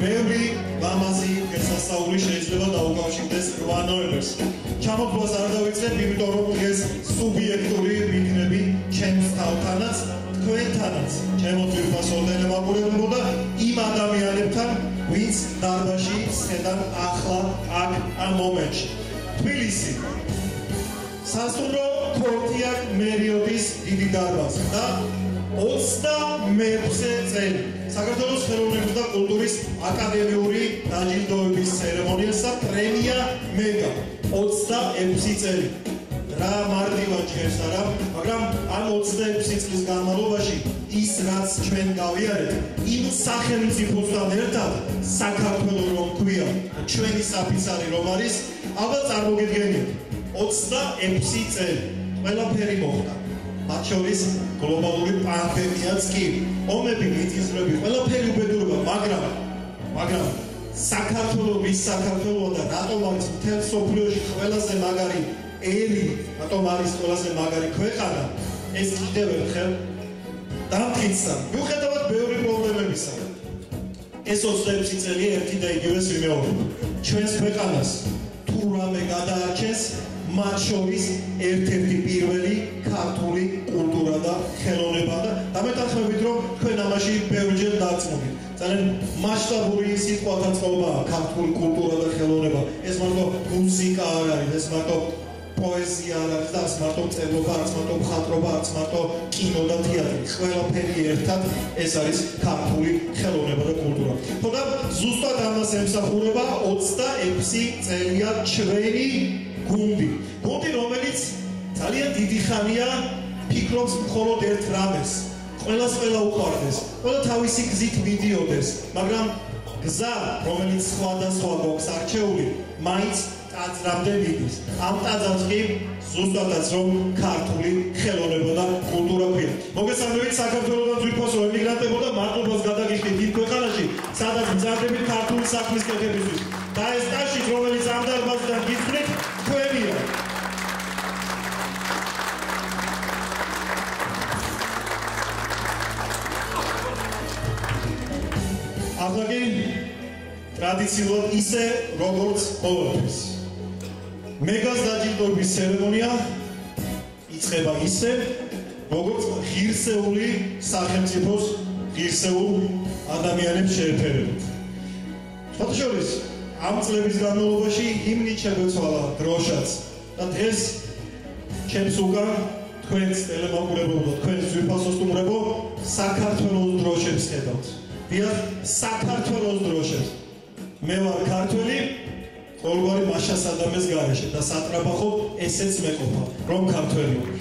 ბევრი ლამაზი დღესასწაული შეიძლება დაუკავშირდეს 8 ნოემბერს. ჩამოთვლას არ დავიწყებ, იმიტომ რომ დღეს სუბიექტური ვიქნები ჩემს თავთანაც, თქვენთანაც, ჩემო ძვირფასო ტელემაყურებლებო და იმ ადამიანებთან, ვინც დარბაზში სხედან ახლა აქ ამ მომენტში. თბილისი სასტუმრო ქორთიაკ მერიოდის დიდი დარბაზი და 26 წელი საქართველოს ხელოვნების და კულტურის აკადემიური დაჯილდოების ცერემონიას და პრემია მეგა 26 წელი. რა მარტივად ჭერს არა, მაგრამ ამ 26 წლის განმავლობაში ის რაც ჩვენ გავიარეთ, იმ სახელმწიფოსთან ერთად საქართველოს რომ ქვია, ჩვენი საფიცარი რომ არის, ალბათ წარმოგიდგენიათ 26 წელი ყველაფერი მოხდა. მათ შორის გლობალური პანდემიაც კი, ომები, მიწისძვრები, ყველაფერი უბედურება, მაგრამ საქართველოს საქართველოს და რატომ არის მთელ მსოფლიოში ყველაზე მაგარი ერი, რატომ არის ყველაზე მაგარი ქვეყანა, ეს კიდევ ერთხელ დამტკიცდა. მიუხედავად ბევრი პრობლემებისა, ეს 26 წელი ერთი და იგივეს ვიმეორებ. ჩვენს ქვეყანას თუ რამე გადაარჩენს, მათ შორის ერთ-ერთი პირველი ქართული კულტურა და ხელოვნება და დამეთანხმებით რომ თქვენ ამაში ბევრჯერ დაწმობთ. ძალიან მასშტაბური სიტყვათა წყობაა ქართული კულტურა და ხელოვნება. ეს მარტო მუსიკა არ არის, ეს მარტო პოეზია არ არის და ეს მარტო მწერლობა, არც მარტო მხატვრობა, არც მარტო კინო და თეატრი. ყველაფერი ერთად ეს არის ქართული ხელოვნება და კულტურა. ხოდა ზუსტად ამას ემსახურება 26 წელია ჩვენი გუნდი, რომელიც ძალიან დიდი ხანია ფიქრობს მხოლოდ ერთ რამეს, ყველას ყველა უყვარდეს, ყველა თავისი გზით მიდიოდეს, მაგრამ გზა, რომელიც სხვადასხვა გვაქვს არჩეული, მაინც ტაძრამდე მიდის. ამ ტაძარს კი ზუსტადაც რომ ქართული ხელოვნება და კულტურა ქვია. მოგესალმებით საქართველოსთან ძვირფასო ემიგრანტებო და მადლობას გადაგიხდით იმ ქვეყანაში, სადაც მზადებით ქართული საქმის კეთებისთვის. და ეს ტაშიც, რომელიც ამ დარბაზიდან გიძღვნით, თქვენია. ახლა კი ტრადიციულად ისე, როგორც ყოველთვის. მეგას დაჯილდოების ცერემონია იწყება ისე, როგორც ღირსეული სახელმწიფოს ღირსეულ ადამიანებს შეეფერებათ. სხვათაშორის ამ წლების განმავლობაში ჰიმნით შეგვეცვალა დროშაც და დღეს ჩემს უკან თქვენს ტელემაყურებლებო და თქვენს ძვირფასო სტუმრებო საქართველოს დროშებს ხედავთ. დიახ, საქართველოს დროშებს. მე ვარ ქართველი, ყოველგვარი მაშასადამეს გარეშე და სატრაბახო ესეც მეყოფა, რომ ქართველი ვარ.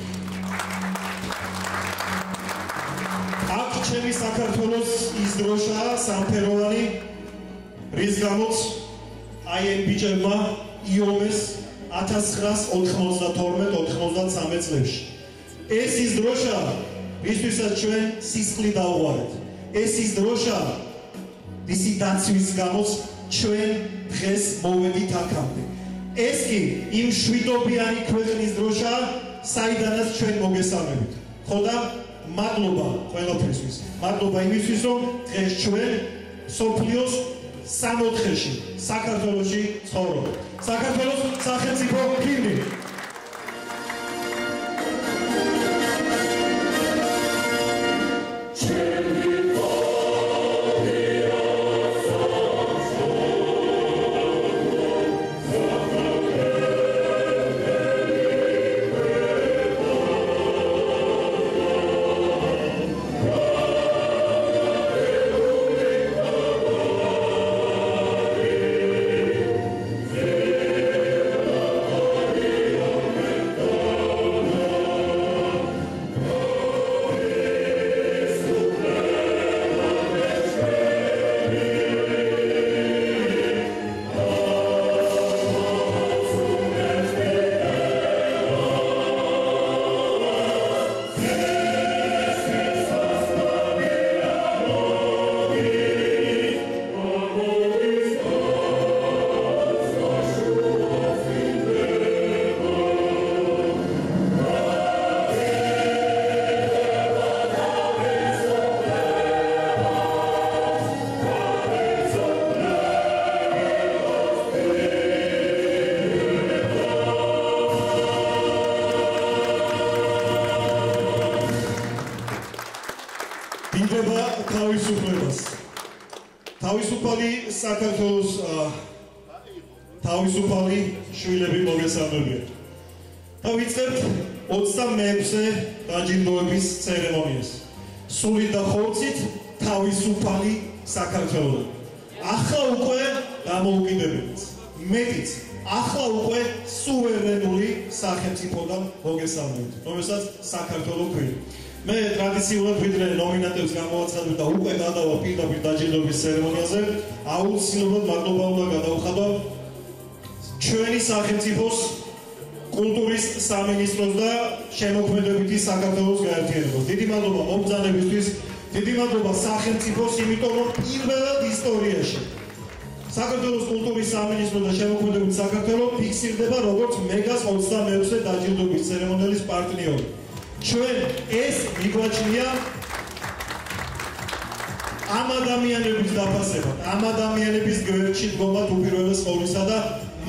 აქ ჩემი საქართველოს ის დროშაა სამფეროვანი, რის გამოც აი ამ ბიჭებმა იომეს 1992-93 წლებში. ეს ის დროშაა, ვისთვისაც ჩვენ სისხლი დავუყარეთ. ეს ის დროშაა, ვისი დაცვის გამოც ჩვენ დღეს მოვედით აქამდე. ეს კი იმ შვიდობიანი ქვეყნის დროშაა, საიდანაც ჩვენ მოგესალმებით. ხოდა მადლობა ყველაფრისთვის. მადლობა იმისთვის, რომ დღეს ჩვენ სოფლიოს 64-ში საქართველოში ცხოვრობთ. საქართველოს სახელმწიფო ჰიმნი. იღება თავისუფლებას. თავისუფალი საქართველოს თავისუფალი შვილები მოგესალმებიან. და ვიწყებთ 26-ე დაჯილდოების ცერემონიას. სულით და ხორცით თავისუფალი საქართველო. ახლა უკვე დამოუკიდებელი. მეტიც, ახლა უკვე სუვერენული სახელმწიფოდან მოგესალმებით, რომელსაც საქართველო ქვია. მე ტრადიციულად ვიდრე ნომინანტებს გამოვაცხადებ და უკვე გადავა პირდაპირ დაჯილდოების ცერემონიაზე, აუცილებლად მადლობა უნდა გადავხადო ჩვენი სახელმწიფოს კულტურის სამინისტროს და შემოქმედებითი საქართველოს გაერთიანებას. დიდი მადლობა მომბრძანებისთვის, დიდი მადლობა სახელმწიფოს, იმიტომ რომ პირველად ისტორიაში საქართველოს კულტურის სამინისტრო და შემოქმედებითი საქართველო ფიქსირდება როგორც მეგას 26-ე დაჯილდოების ცერემონიალის პარტნიორი. ჩვენ ეს მიგვაჩნია ამ ადამიანების დაფასებად, ამ ადამიანების გვერდში დგომად უპირველეს ყოვლისა და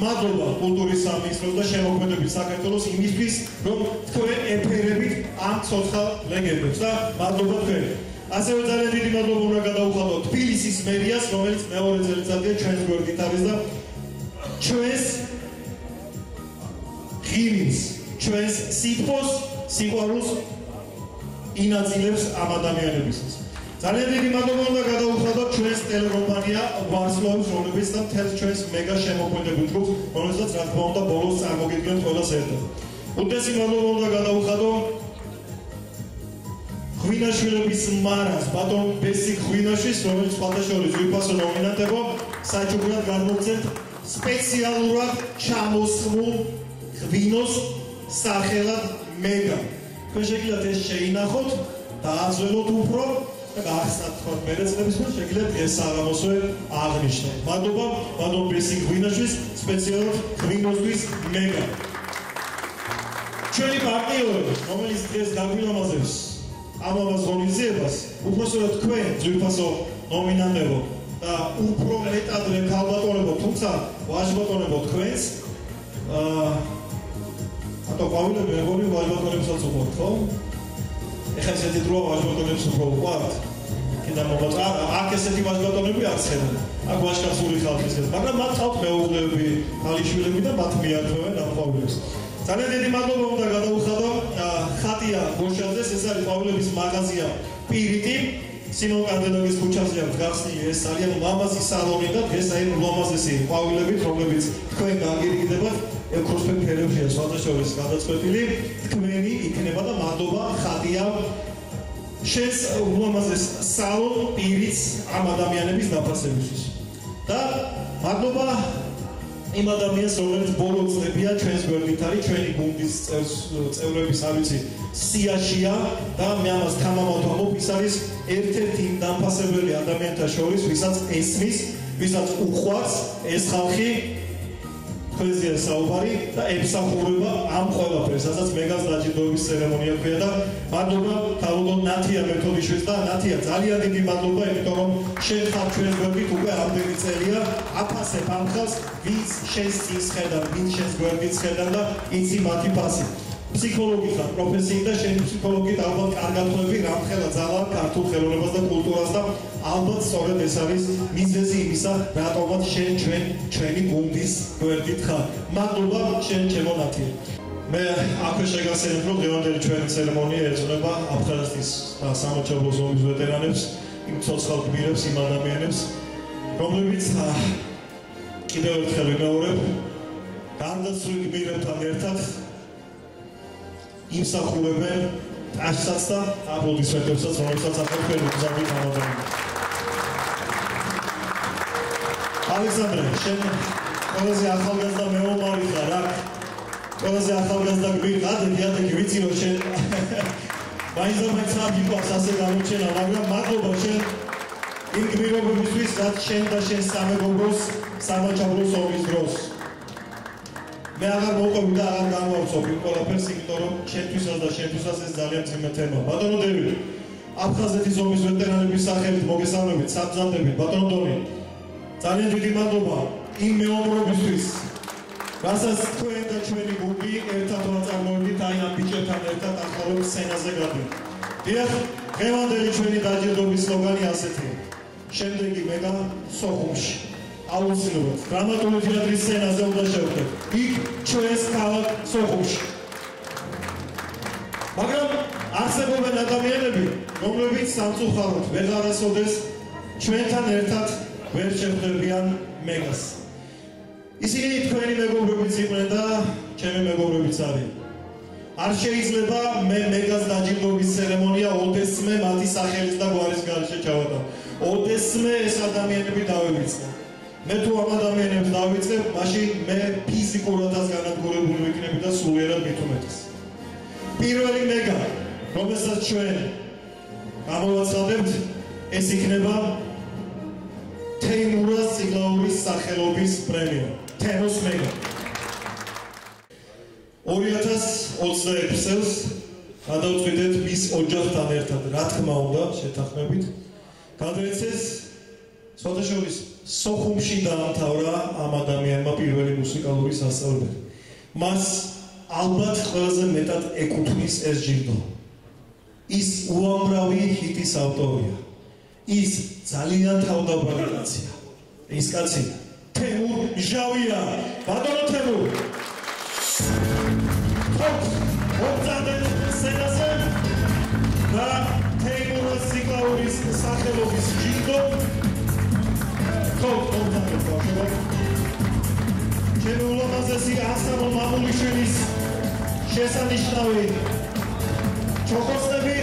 მადლობა კულტურის სამინისტროს და შემოქმედებითი საქართველოს იმისთვის, რომ თქვენ ეფერებით ამ ცოცხალ ლეგენდებს და მადლობა თქვენ. ასევე ძალიან დიდი მადლობა უნდა გადავუხადოთ თბილისის მერიას, რომელიც მეორე წელიწადია ჩვენს გვერდით არის და ჩვენს ღირიმს, ჩვენს სიტყვას, სიყვარულს ინაწილებს ამ ადამიანებისთვის. ძალიან დიდი მადლობა უნდა გადავუხადოთ ჩვენს ტელეკომპანია ვარსკვლავის, რომლებიც და მთელს ჩვენს მეგა შემოქმედებით ჯგუფს, რომელსაც რა თქმა უნდა ბოლოს წარმოგიდგენთ ყველას ერთად. უდიდესი მადლობა უნდა გადავუხადოთ ღვინაშვილების მარას, ბატონ ბესიკ ღვინაშვილს, რომელიც სხვადასხვა ძვირფასო ნომინანტებო, საჩუქრად გადმოგცემთ სპეციალურად ჩამოსხმულ ღვინოს სახელად მეგა. თქვენ შეგიძლიათ ეს შეინახოთ, დააძველოთ უფრო და გაახსნათ თქვენ მერეწლების მე შეგიძლიათ ეს საღამოსვე აღნიშნოთ. მადლობა ბატონ ბესიკ ღვინაშვილს სპეციალურად ღვინოსთვის მეგა. ჩვენი პარტნიორი, რომელიც დღეს გაგვილამაზებს ამ ამას ღონისძიებას, უпроსტად თქვენ ძვირფასო ნომინანტებო და უფრო მეტად ქალბატონებო, თუმცა ვაჟბატონებო თქვენს ატო ყვავილები მეგონი ვაჟბატონებსაც უყვართ, ხო? ეხლა ესეთი დროა ვაჟბატონებს უფრო უყვართ. კიდე მომაწა, აქ ესეთი ვაჟბატონები არც ხედავ. აქ ვაჟკაცური ხალხი ისეთ, მაგრამ მათ ხავთ მეუღლეები, ქალიშვილები და მათ მიართმევენ ამ ყვავილებს. ძალიან დიდი მადლობა უნდა გადავუხადო ხატია გოშაძეს, ეს არის ყვავილების მაღაზია პირიტი, სიმონ კანდელაკის ქუჩაზე აქვს გახსნილი ეს ძალიან ლამაზი სალონი და დღეს აი ლამაზესი ყვავილებით, რომლებიც თქვენ გაგირიგდებათ, ექროსფერ ფერებშია სხვადასხვა გადაწყვეტილი, თქვენი იქნება და მადლობა ხატია შენს ულამაზეს სალონ პირიც ამ ადამიანების დაფასებისთვის. და მადლობა იმ ადამიანს, რომელიც ბოლო წლებია ჩვენს გვერდით არის, ჩვენი გუნდის წევრების არ ვიცი სიაშია და მე ამას თამამავ ის არის ერთ-ერთი იმ დამფასებელი ადამიანთა შორის, ვისაც ესმის, ვისაც უყვარს ეს ხალხი თქვენზეა საუბარი და ემსახურება ამ ყველაფერს, რასაც მეგას დაჯილდოების ცერემონია ქვია და მადლობა თავდადო ნათია მეთოდიშვილს და ნათია ძალიან დიდი მადლობა, იმიტომ რომ შენ ხარ ჩვენს გვერდით უკვე ამდენი წელია, აფასებ ამ ხალხს, ვინც შენს წინს ხედავ, ვინც შენს გვერდით ხედავ და იცი მათი ფასი. ფსიქოლოგი ხარ, პროფესიით და შენ ფსიქოლოგით ალბათ კარგად ხვდები რამხელა ძალა ქართულ ხელოვნებას და კულტურას და ალბათ სწორედ ეს არის მიზეზი იმისა, რატომაც შენ ჩვენი გუნდის გვერდით ხარ. მადლობა შენ ჩემო ნათია. მე აქვე შეგახსენებ, რომ დღევანდელი ჩვენი ცერემონია ეძღვნება აფხაზეთის და სამოჩაბლო ზონის ვეტერანებს, იმ ცოცხალ გმირებს, იმ ადამიანებს, რომლებიც კიდევ ერთხელ ვიმეორებ, გარდაცვლილ გმირებთან ერთად იმსახურებენ ტაშსაც და აპლოდისმენტებსაც, რომელსაც ახლა თქვენ უგზავნით ამ ადამიანებს. ალექსანდრე, შენ ყველაზე ახალგაზრდა მეომარი ხარ აქ. ყველაზე ახალგაზრდა გმირი, ადეგი ვიცი რომ შენ მაინც საფიქრავს ასე გამოჩენა, მაგრამ მადლობა შენ იმ გმირობებისთვის, რაც შენ და შენ სამეგობროს სამოჩაბლოს ომის დროს. მე აღარ მოყვები და აღარ განვავრცობ იმ ყველაფერს, იმიტომ რომ შენთვისაც და შენთვისაც ეს ძალიან ძიმე თემაა. ბატონო დევიდ, აფხაზეთის ომის ვეტერანების სახელით მოგესალმებით, საბრძანდებით, ბატონო დონი. ძალიან დიდი მადლობა იმ მეომრებისთვის, რასაც თქვენ და ჩვენი გუნდი ერთად ვაწარმოებდით აი ამ ბიჭებთან ერთად ახალ სცენაზე გადავით. დიახ, დღევანდელი ჩვენი დაჯილდოების სლოგანი ასეთია. შემდეგი მეგა სოხუმში. აუცილებლად დრამატული თეატრის სცენაზე უნდა შევხვდეთ. იქ ჩვენს ქალაქ სოხუმში. მაგრამ არსებობენ ადამიანები, რომლებიც სამწუხაროდ ვეღარასოდეს ჩვენთან ერთად ვერ შეხვდებიან მეგას. ისინი თქვენი მეგობრებიც იყვნენ და ჩემი მეგობრებიც არიან. არ შეიძლება მე მეგას დაჯილდოების ცერემონია ოდესმე მათი სახელის და გვარის გარეშე ჩავატარო. ოდესმე ეს ადამიანები დავივიწყე. მე თუ ამ ადამიანებს დავიწყებ, მაშინ მე ფიზიკურადაც განადგურებული ვიქნები და სულიერად მით უმეტეს. პირველი მეგა, რომელსაც ჩვენ გამოვაცხადებთ, ეს იქნება თეიმურაზ სიგლაურის სახელობის პრემია. თემოს მეგა. 2026 წელს გადავწყვიტეთ მის ოჯახთან ერთად, რა თქმა უნდა, შეთანხმებით. გადაეცეს სხვადასხვის სოხუმში დაამთავრა ამ ადამიანმა პირველი მუსიკალური სასწავლებელი. მას ალბათ ყველაზე მეტად ეკუთვნის ეს ჯილდო. ის უამრავი ჰიტის ავტორია. ის ძალიან თავდაბარი კაცია. ის კაცი თემურ ჟავია. ბატონო თემურ. მოგზადეთ სცენაზე და თეიმურაზ სიგლაურის სახელობის ჯილდო მოგზადეთ ბავშვებო. ჩემი ულამაზესი ასამო მამულიშვილის შესანიშნავი ჩოხოსტები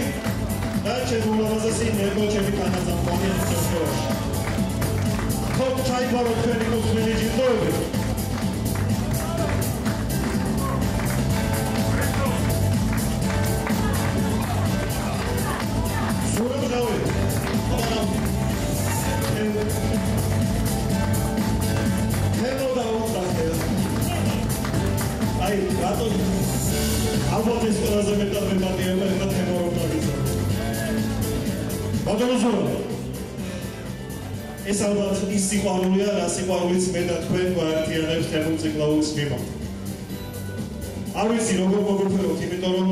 და ჩემი ულამაზესი ნერგო ჩემი თანაზამთრანი შემთხვევაში. ხოთ ჩაიბარო თქვენი კუთვნილი ჯილდოები. ალბათ ეს ყველაზე მეტად მემართავება და თემორობდაგიცა. ბატონო ზურაბ, ეს ალბათ ის სიყვარულია, რა სიყვარულიც მე და თქვენ გვაერთიანებს თემურ სიგლაურის მიმართ. არ ვიცი როგორ მოგფეროთ, იმიტომ რომ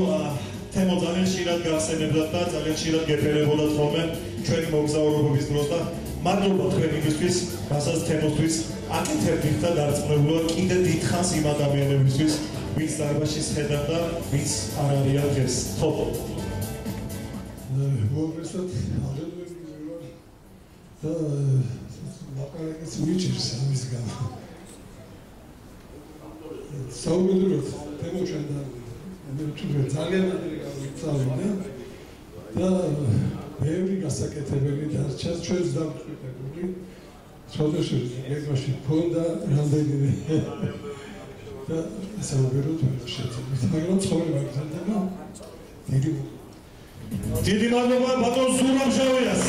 თემო ძალიან ხშირად გახსენებდათ და ძალიან ხშირად გეფერებოდათ ხოლმე ჩვენი მოგზაურობების დროს და მადლობა თქვენ იმისთვის, რასაც თემოსთვის აკეთებდით და დარწმუნებულად კიდე დიდხანს იმ ადამიანებისთვის, ვინც დარბაზში სხედავ და ვინც არ არიან დღეს. ხო. მოგესალმებით, ალბათ და ლაპარაკიც მიჭირს ამის გამო. საუბრობთ თემოშენ და მე ძალიან ადრე გავიწავდა და ბევრი გასაკეთებელი დარჩა ჩვენს დამკვირვებლები. სხვადასხვა მეგრაში ქონდა რამდენიმე და საუბრობთ შეცდომით, მაგრამ ცხოვრება გრძელდება. დიდი მადლობა ბატონ ზურაბ ჟავიას.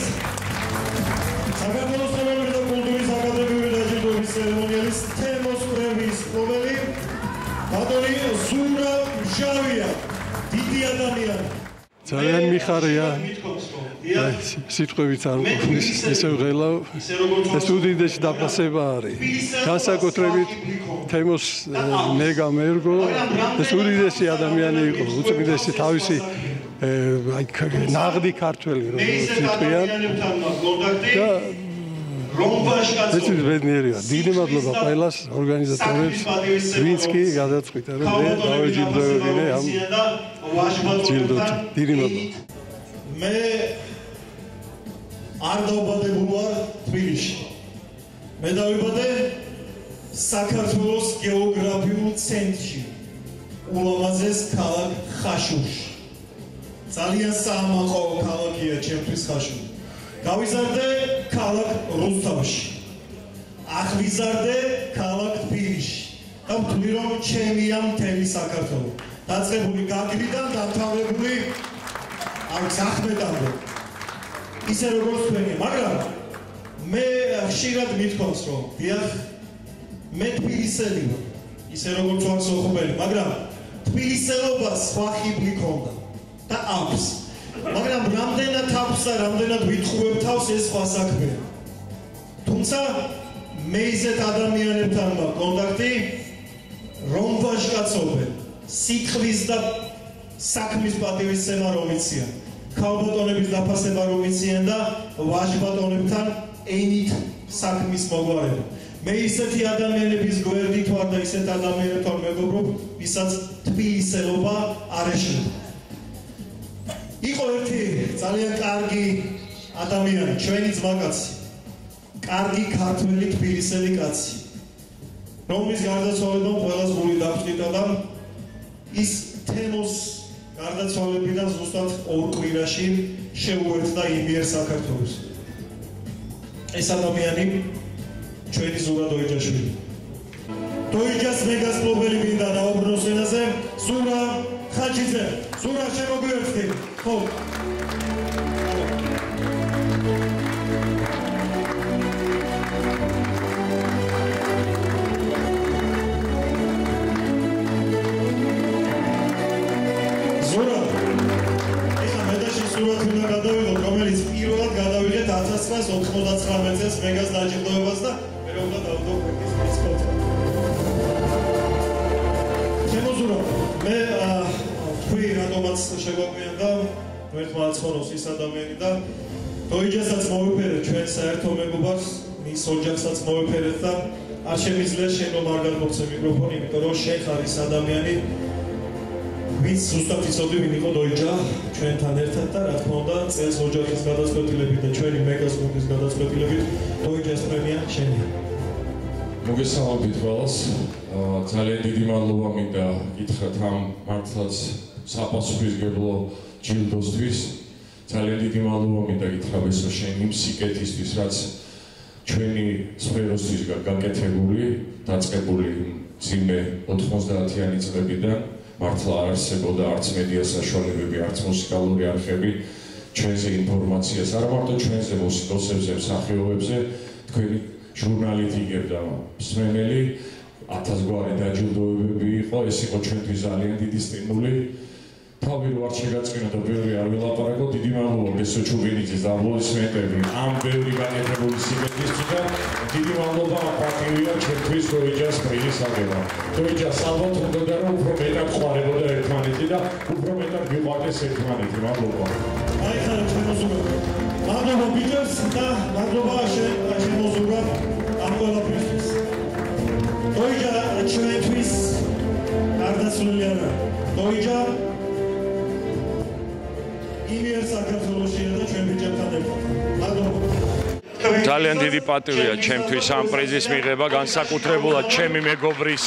საქართველოს ხელოვნების და კულტურის აკადემიური დაჯილდოების ცერემონიალის თემოს პრემიის მფლობელი ბატონი ზურაბ ჟავია. დიდი ადამიანი. ძალიან მიხარია სიტყვებით არ ყოფნის ესე ვღელავ ეს უდიდესი დაფასება არის განსაკუთრებით თემოს მეგა მერგო ეს უდიდესი ადამიანი იყო უწმიდესი თავისი ნაღდი ქართველი როგორც იტყვიან და ეს ბედნიერია დიდი მადლობა ყველას ორგანიზატორებს ვინც კი გადაწყვიტა რომ მე დავეჯილდოვებინე ამ ჯილდოთ დიდი მადლობა მე არ დავბადებულ ვარ თბილისში მე დავიბადე საქართველოს გეოგრაფიულ ცენტრში ულამაზეს ქალაქ ხაშურში ძალიან საამაყო ქალაქია ჩემთვის ხაშური გავიზარდე ქალაქ რუსთავში აღვიზარდე ქალაქ თბილისში და ვთვლი რომ ჩემია მთელი საქართველო დაწყებული გაგრიდან დამთავრებული არ საქმედამდე ისე როგორც თქვენი მაგრამ მე ხშირად მithქვავს რომ დიახ მე თბილისელი ვარ ისე როგორც ვარ სოხუმელი მაგრამ თბილისელობა სხვა ხიბლი ქონდა და აქვს მაგრამ რამდენად აქვს და რამდენად ვიტყუებ თავს ეს სხვა საქმეა თუმცა მე ისეთ ადამიანებთან მაქვს კონტაქტი რომ ვაჟკაცობენ სიტყვის და საქმის პატივისცემა რომ იციან ქალბატონების დაფასება რომ იციან და ვაჟბატონებთან ენით საქმის მოგვარება. მე ისეთი ადამიანების გვერდით ვარ და ისეთ ადამიანებთან მეგობრობ, ვისაც თბილისელობა არ ეშლება. იყო ერთი ძალიან კარგი ადამიანი, ჩვენი ძმაკაცი, კარგი ქართველი თბილისელი კაცი, რომლის გარდაცვალებამ ყველას გული დაფრთხილდა და ის თემოს გარდაცვალებიდან ზუსტად 2 კვირაში შეუერთდა იმიერ საქართველოს. ეს ადამიანი ჩვენი ზურა დოიჯაშვილი. დოიჯას მეგას მფლობელი მინდა დაუბრუნოს ენაზე, ზურა ხაჯიძე. ზურა შემოგვიერთდი. ხო. რომელიც პირველად გადავიღეთ 1999 წელს მეგას დაჯილდოებას და მე რომ დავდო ქვეყნის სპორტს. შემოზურა მე თქვი რატომაც შეგვაგვიანდა ერთმა ცხოვრობს ის ადამიანი და დოიჯასაც მოვიფერეთ ჩვენ საერთო მეგობარს, მის ოჯახსაც მოვიფერეთ და არ შემიძლია შენ რომ არ გადმოგცე მიკროფონი, იმიტომ რომ შენ ხარ ის ადამიანი ვინც ზუსტად იცოდი ვინ იყო დოიჯა ჩვენთან ერთად და რა თქმა უნდა წელს ოჯახის გადაწყვეტილებით და ჩვენი მეგას გუნდის გადაწყვეტილებით დოიჯას პრემია შენია. მოგესალმებით ყველას. ძალიან დიდი მადლობა მინდა გითხრათ ამ მართლაც საპასუხისმგებლო ჯილდოსთვის. ძალიან დიდი მადლობა მინდა გითხრათ ესო შენ იმ სიკეთისთვის რაც ჩვენი სფეროსთვის გაკეთებული, დაწყებული ძიმე 90-იანი წლებიდან. მართლა არ არსებობდა არც მედია საშუალებები, არც მუსიკალური არხები ჩვენზე ინფორმაციას, არა მარტო ჩვენზე მუსიკოსებზე, მსახიობებზე, თქვენი ჟურნალით იგებდა მსმენელი, 1000 გვარი დაჯილდოებები იყო, ეს იყო ჩვენთვის ძალიან დიდი სტიმული. თავი რო არ შეგაწყინა და ბევრი არ ვილაპარაკო, დიდი მადლობა გესო ჩუბინიძეს და აპლოდისმენტები ამ ბევრი განეთებული სიკეთისთვის და დიდი მადლობა პატივია ჩვენთვის დოიჯას პრემიის აღება. დოიჯას ალბათ უნდა რომ უფრო მეტად ყვარებოდა ერთმანეთი და უფრო მეტად გიყვარდეს ერთმანეთი. მადლობა. აი ხარ შემოზურა. მადლობა ბიჭებს და მადლობა შემოზურა ამ ყველაფერთვის. დოიჯა ჩვენთვის გარდაცვლილი არა. დოიჯა იმიერ საქართველოსია და ჩვენ ბიჭებთან ერთად. მადლობა. ძალიან დიდი პატივია ჩემთვის ამ პრიზის მიღება, განსაკუთრებულად ჩემი მეგობრის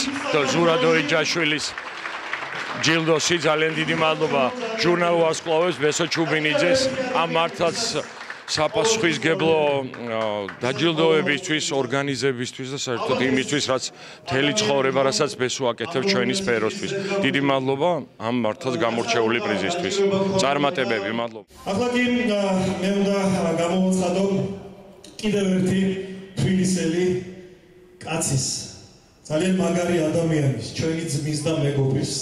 ზურა დოიჯაშვილის ჯილდოსი. ძალიან დიდი მადლობა ჟურნალ ვარსკვლავებს, ბესო ჩუბინიძეს ამ მართლაც საპასუხისმგებლო დაჯილდოებისთვის, ორგანიზებისთვის და საერთოდ იმისთვის, რაც მთელი ცხოვრება, რასაც ბესო აკეთებს ჩვენი სფეროსთვის. დიდი მადლობა ამ მართლაც გამორჩეული პრიზისთვის. წარმატებები, მადლობა. ახლა კი მე უნდა გამოვაცხადო კიდევ ერთი თბილისელი კაცის, ძალიან მაგარი ადამიანის, ჩვენი ძმის და მეგობრის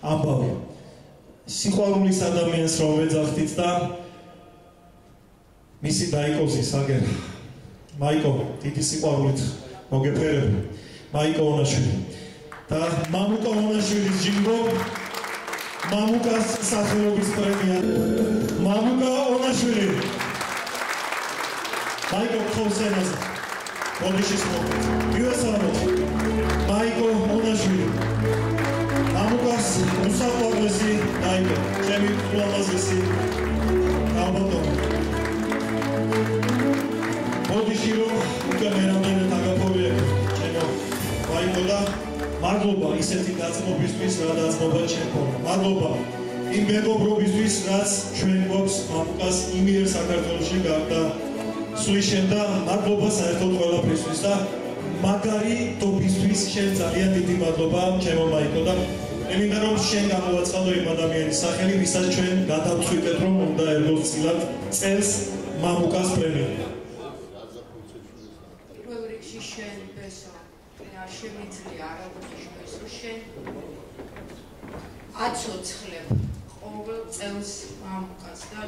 ამბავი. სიყვარულის ადამიანს რომ ვეძახდით და მისი დაიკოზის აგერ მაიკო დიდი სიყვარულით მოგეფერებ მაიკო ონაშვილი და მამუკა ონაშვილის ჯილდო მამუკას სახელობის პრემია მამუკა ონაშვილი მაიკო ხოსენას ბოდიშის მოგეთ იესალმოთ მაიკო ონაშვილი მამუკას უსაყვარლესი დაიბო ჩემი ულამაზესი ალბათო ბოდიში რომ უკვე მერამდენე დაგაფორია ჩემო მაიკო და მადლობა ისეთი გაცნობისთვის რა დაცნობა ჩემქონა მადლობა იმ მეგობრობისთვის რაც ჩვენ გვაქვს მამუკას იმიერ საქართველოში გარდა სულიშენ და მადლობა საერთოდ ყველაფრისთვის და მაგარი ტოპისთვის შენ ძალიან დიდი მადლობა ჩემო მაიკო და მე მინდა რომ შენ გამოვაცხადო იმ ადამიანის სახელი ვისაც ჩვენ გადავწყვიტეთ რომ უნდა ერგოსილად წელს მამუკას პრემია პირველ რიგში შენ ბესო არ შემიძლია არაფერს შენ აცოცხლებ ყოველ წელს მამუკას და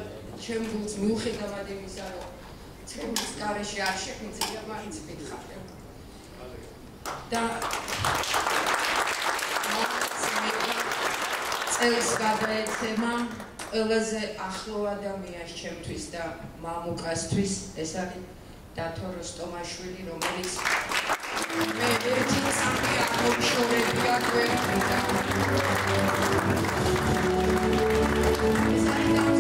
ჩემ გულს მიუხედავად იმისა რომ ჩემს გარეშე არ შემიძლია მაინც მითხარებ და წელს გადაეცემა ყველაზე ახლო ადამიანს ჩემთვის და მამუკასთვის ეს არის დათო როსტომაშვილი, რომელიც მე ერთი სამი აღმოჩნდება გვერდიდან. ეს არის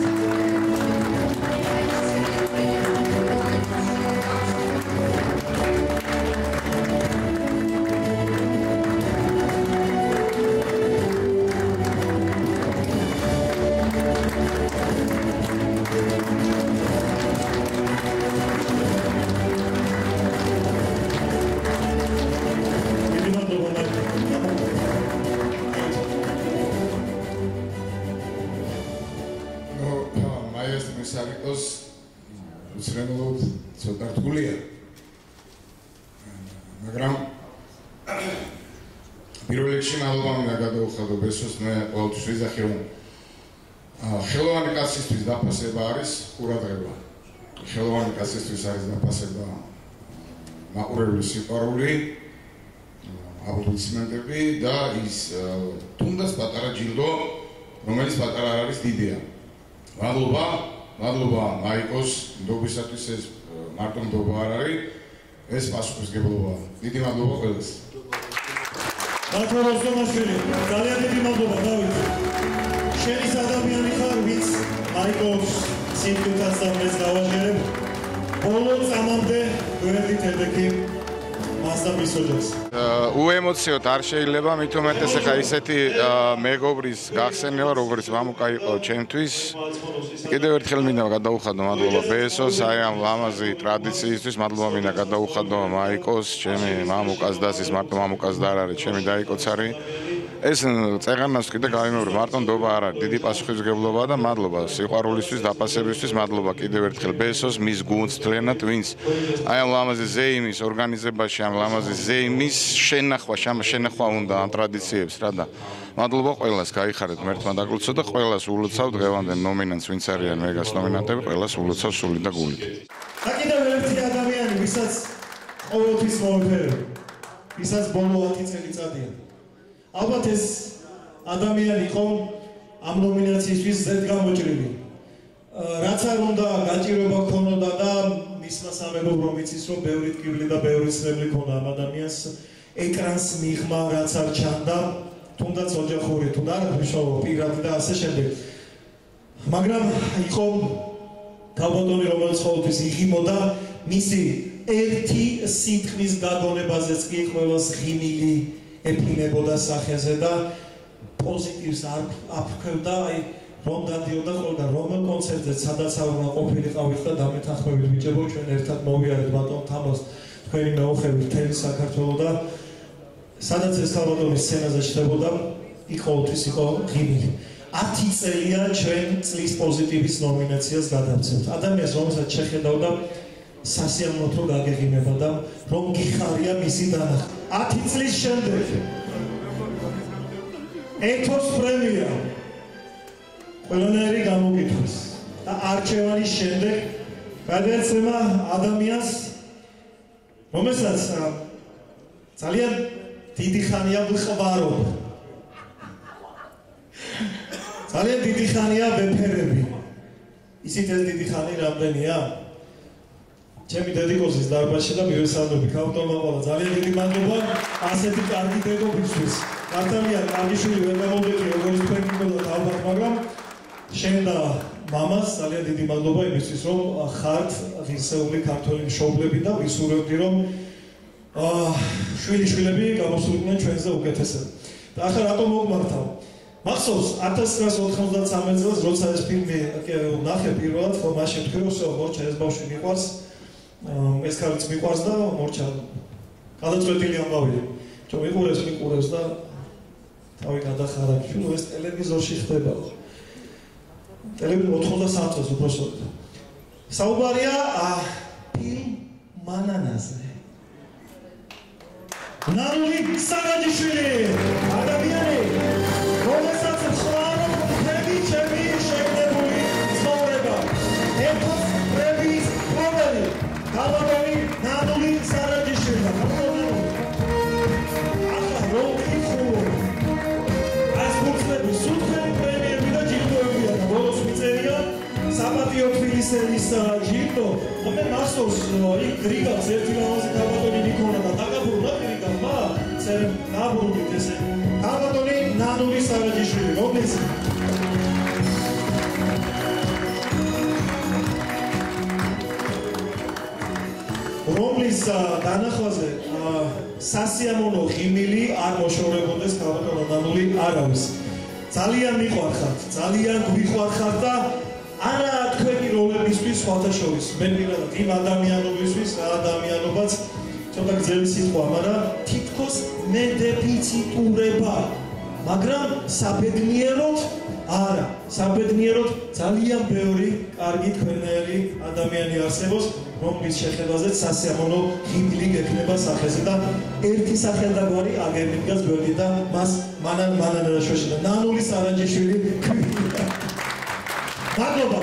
სარიკოს უცნაურად ცოტა რთულია. მაგრამ პირველ რიგში მადლობა მინდა გადაუხადო ბესოს, მე ყოველთვის ვიზახი რომ ხელოვანი კაცისთვის დაფასება არის ყურადღება. ხელოვანი კაცისთვის არის დაფასება მაყურებლის სიყვარული, აპლოდისმენტები და ის თუნდაც პატარა ჯილდო, რომელიც პატარა არ არის დიდია. მადლობა მაიკოს ნდობისათვის, ეს მარტო ნდობა არ არის, ეს პასუხისმგებლობაა. დიდი მადლობა ყველას. დათო როსტომაშვილი, ძალიან დიდი მადლობა დავით. შენი ადამიანი ხარ, ვინც მაიკოს სიმტკიცას და მეს დავაჟღერებ. ბოლო წამამდე გვერდით ედექი მას და მის ოჯახს. უემოციოდ არ შეიძლება, მით უმეტეს ახლა ისეთი მეგობრის გახსენება, როგორც მამუკა იყო ჩემთვის. კიდევ ერთხელ მინდა გადაუხადო მადლობა ბესოს, აი ამ ლამაზი ტრადიციისთვის, მადლობა მინდა გადაუხადო მაიკოს, ჩემი მამუკას და ის მარტო მამუკას და არ არის, ჩემი დაიკოცარი. ეს წეღანას კიდე გავიმეორე, მარტო ნდობა არ არის, დიდი პასუხისმგებლობა და მადლობა სიყვარულისთვის, დაფასებისთვის, მადლობა კიდევ ერთხელ ბესოს, მის გუნდს თლიანად, ვინც აი ამ ლამაზი ზეიმის ორგანიზებაში, ამ ლამაზი ზეიმის შენახვა უნდა ამ ტრადიციებს რა და მადლობა ყველას, გაიხარეთ მერთმა დაგულცო და ყველას ულოცავ დღევანდელ ნომინანტს, ვინც არიან მეგას ნომინანტები, ყველას ულოცავ სულით და გულით. და კიდევ ერთი ადამიანი, ვისაც ყოველთვის მოვიფერებ, ვისაც ბოლო 10 წელიწადია. ალბათ ეს ადამიანი იყო ამ ნომინაციისთვის ზედგამოჭრილი. რაც არ უნდა გაჭირვება ქონოდა და მისმა სამეგობრო ვიცის რომ ბევრი ტკივილი და ბევრი ცნები ქონდა ამ ადამიანს ეკრანს მიღმა რაც არ ჩანდა თუნდაც ოჯახური თუ და მნიშვნელოვანი პირადი და ასე შემდეგ. მაგრამ იყო გაბატონი რომელიც ყოველთვის იღიმოდა მისი ერთი სიტყვის გაგონებაზეც კი ყველას ღიმილი ეფინებოდა სახეზე და პოზიტივს აფრქვევდა, აი რომ დადიოდა ხოლმე რომელ კონცერტზე სადაც არ უნდა ყოფილიყავით და დამეთანხმებით ბიჭებო ჩვენ ერთად მოვიარეთ ბატონ თამოს თქვენი მეუღლე მთელი საქართველო და სადაც ეს ქალბატონის სცენაზე ჩნდებოდა ყოველთვის იყო ღიმილი. 10 წელია ჩვენ წლის პოზიტივის ნომინაციას გადავცემთ. ადამიანს რომელსაც შეხედავდა სასიამოვნოდ რომ გაგეღიმება და რომ გიხარია მისი დანახვა. 10 წლის შემდეგ ეთოს პრემია ყველანაირი გამოგითხრეს და არჩევანის შემდეგ გადაეცემა ადამიანს რომელსაც ძალიან დიდი ხანია ვხვარო. ძალიან დიდი ხანია ვეფერები. ისიც ეს დიდი ხანი რამდენია? ჩემი დედიკოზის დარბაზში და მივესალმები ქალბატონმა ყოლა ძალიან დიდი მადლობა ასეთი კარგი დედოფისთვის. მართალია კარგი შვილი ვერ გამოვიდი როგორც თქვენ გქონდათ ალბათ, მაგრამ შენ და მამას ძალიან დიდი მადლობა იმისთვის რომ ხართ ღირსეული ქართველი მშობლები და ვისურვებდი რომ შვილიშვილები გამოსულიყვნენ ჩვენზე უკეთესად. და ახლა რატომ მოგმართავ? მახსოვს 1993 წელს როცა ეს ფილმი ნახე პირველად, ხო მაშინ თქვი რომ მორჩა ეს ბავშვი მიყვარს, ეს ქალიც მიყვარს და მორჩა გადაწყვეტილი ამბავია. რომ მიყურებს და თავი გადახარა, ნუ ეს ტელევიზორში ხდება. ტელევიზორ 93 წელს უბრალოდ. საუბარია ფილმ მანანაზე. ნარული სარაჯიშვილი ადამიანი რომელსაც ხوارო ფები ჩემი შეგნებული ცხოვრება ეთოს პრემიის მფლობელი ქალბატონი ნარული სარაჯიშვილი ახლა რომ ვიხო ეს მუხლები სულთნელი პრემიები და ჯილდოებია და ბოლოს ვერტისელის ჯილდო მე მასწორს იქ გრიგავს ერთი ლამაზი ქალბატონი ნიკონა და დაგაბრუნა გრიგავმა ნაბურობით ესე ქალბატონი ნანური სარაჯიშვილი რომლის დანახვაზე სასიამოვნო ღიმილი არ მოშორებოდეს ქალბატონო ნანული არავის ძალიან მიყვარხართ ძალიან გვიყვარხართ და არა თქვენი როლებისთვის სხვათა შორის მე პირადად იმ ადამიანობისთვის რა ადამიანობაც ცოტა გძელი სიტყვა მაგრამ თითქოს მე დეფიციტურება მაგრამ საბედნიეროდ არა საბედნიეროდ ძალიან ბევრი კარგი თქვენელი ადამიანი არსებობს რომლის შეხედვაზეც სასიამოვნო ღიმილი გექნება სახეზე და ერთი სახელდაგვარი აგერ მიდგას გვერდით და მას მანან რაშოში და ნანული სარაჯიშვილი მადლობა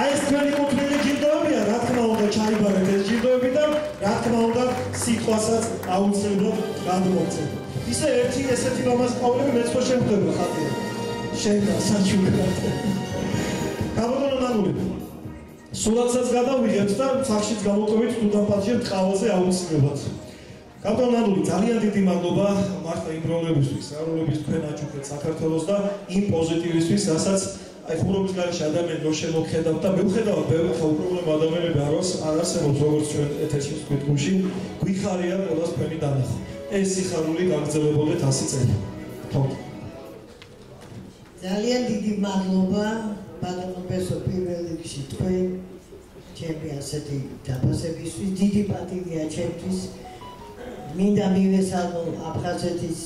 აი ეს თქვენი კუთვნილი ჯილდოებია რა თქმა უნდა ჩაიბარეთ ეს ჯილდოები და რა თქმა უნდა სიტყვასაც აუცილებლად გადმოგცემ ისე ერთი ესეთი ლამაზი პავლები მეც ხო შემხვდება ხალხი შენ და საჩუქრად ქალბატონო ნანული სულაცაც გადავიღებთ და სახშიც გამოვტოვით თუ დამპატჟებთ ყავაზე აუცილებლად ქალბატონო ნანული ძალიან დიდი მადლობა მართლა იმ როლებისთვის როლების თქვენ აჩუქეთ საქართველოს და იმ პოზიტივისთვის რასაც აი ხურობის გარეშე ადამიანი რო შემოხედავთ და მივხედავთ ბევრი უპრობლემო ადამიანები არ არსებობს როგორც ჩვენ ეთერში ვთქვით გულში გვიხარია ყველას თქვენი დანახვა ეს სიხარული გაგრძელებოდეთ 100 წელი ძალიან დიდი მადლობა ბატონო ბესო პირველ რიგში თქვენ ჩემი ასეთი დაფასებისთვის დიდი პატივია ჩემთვის მინდა მივესალმო აფხაზეთის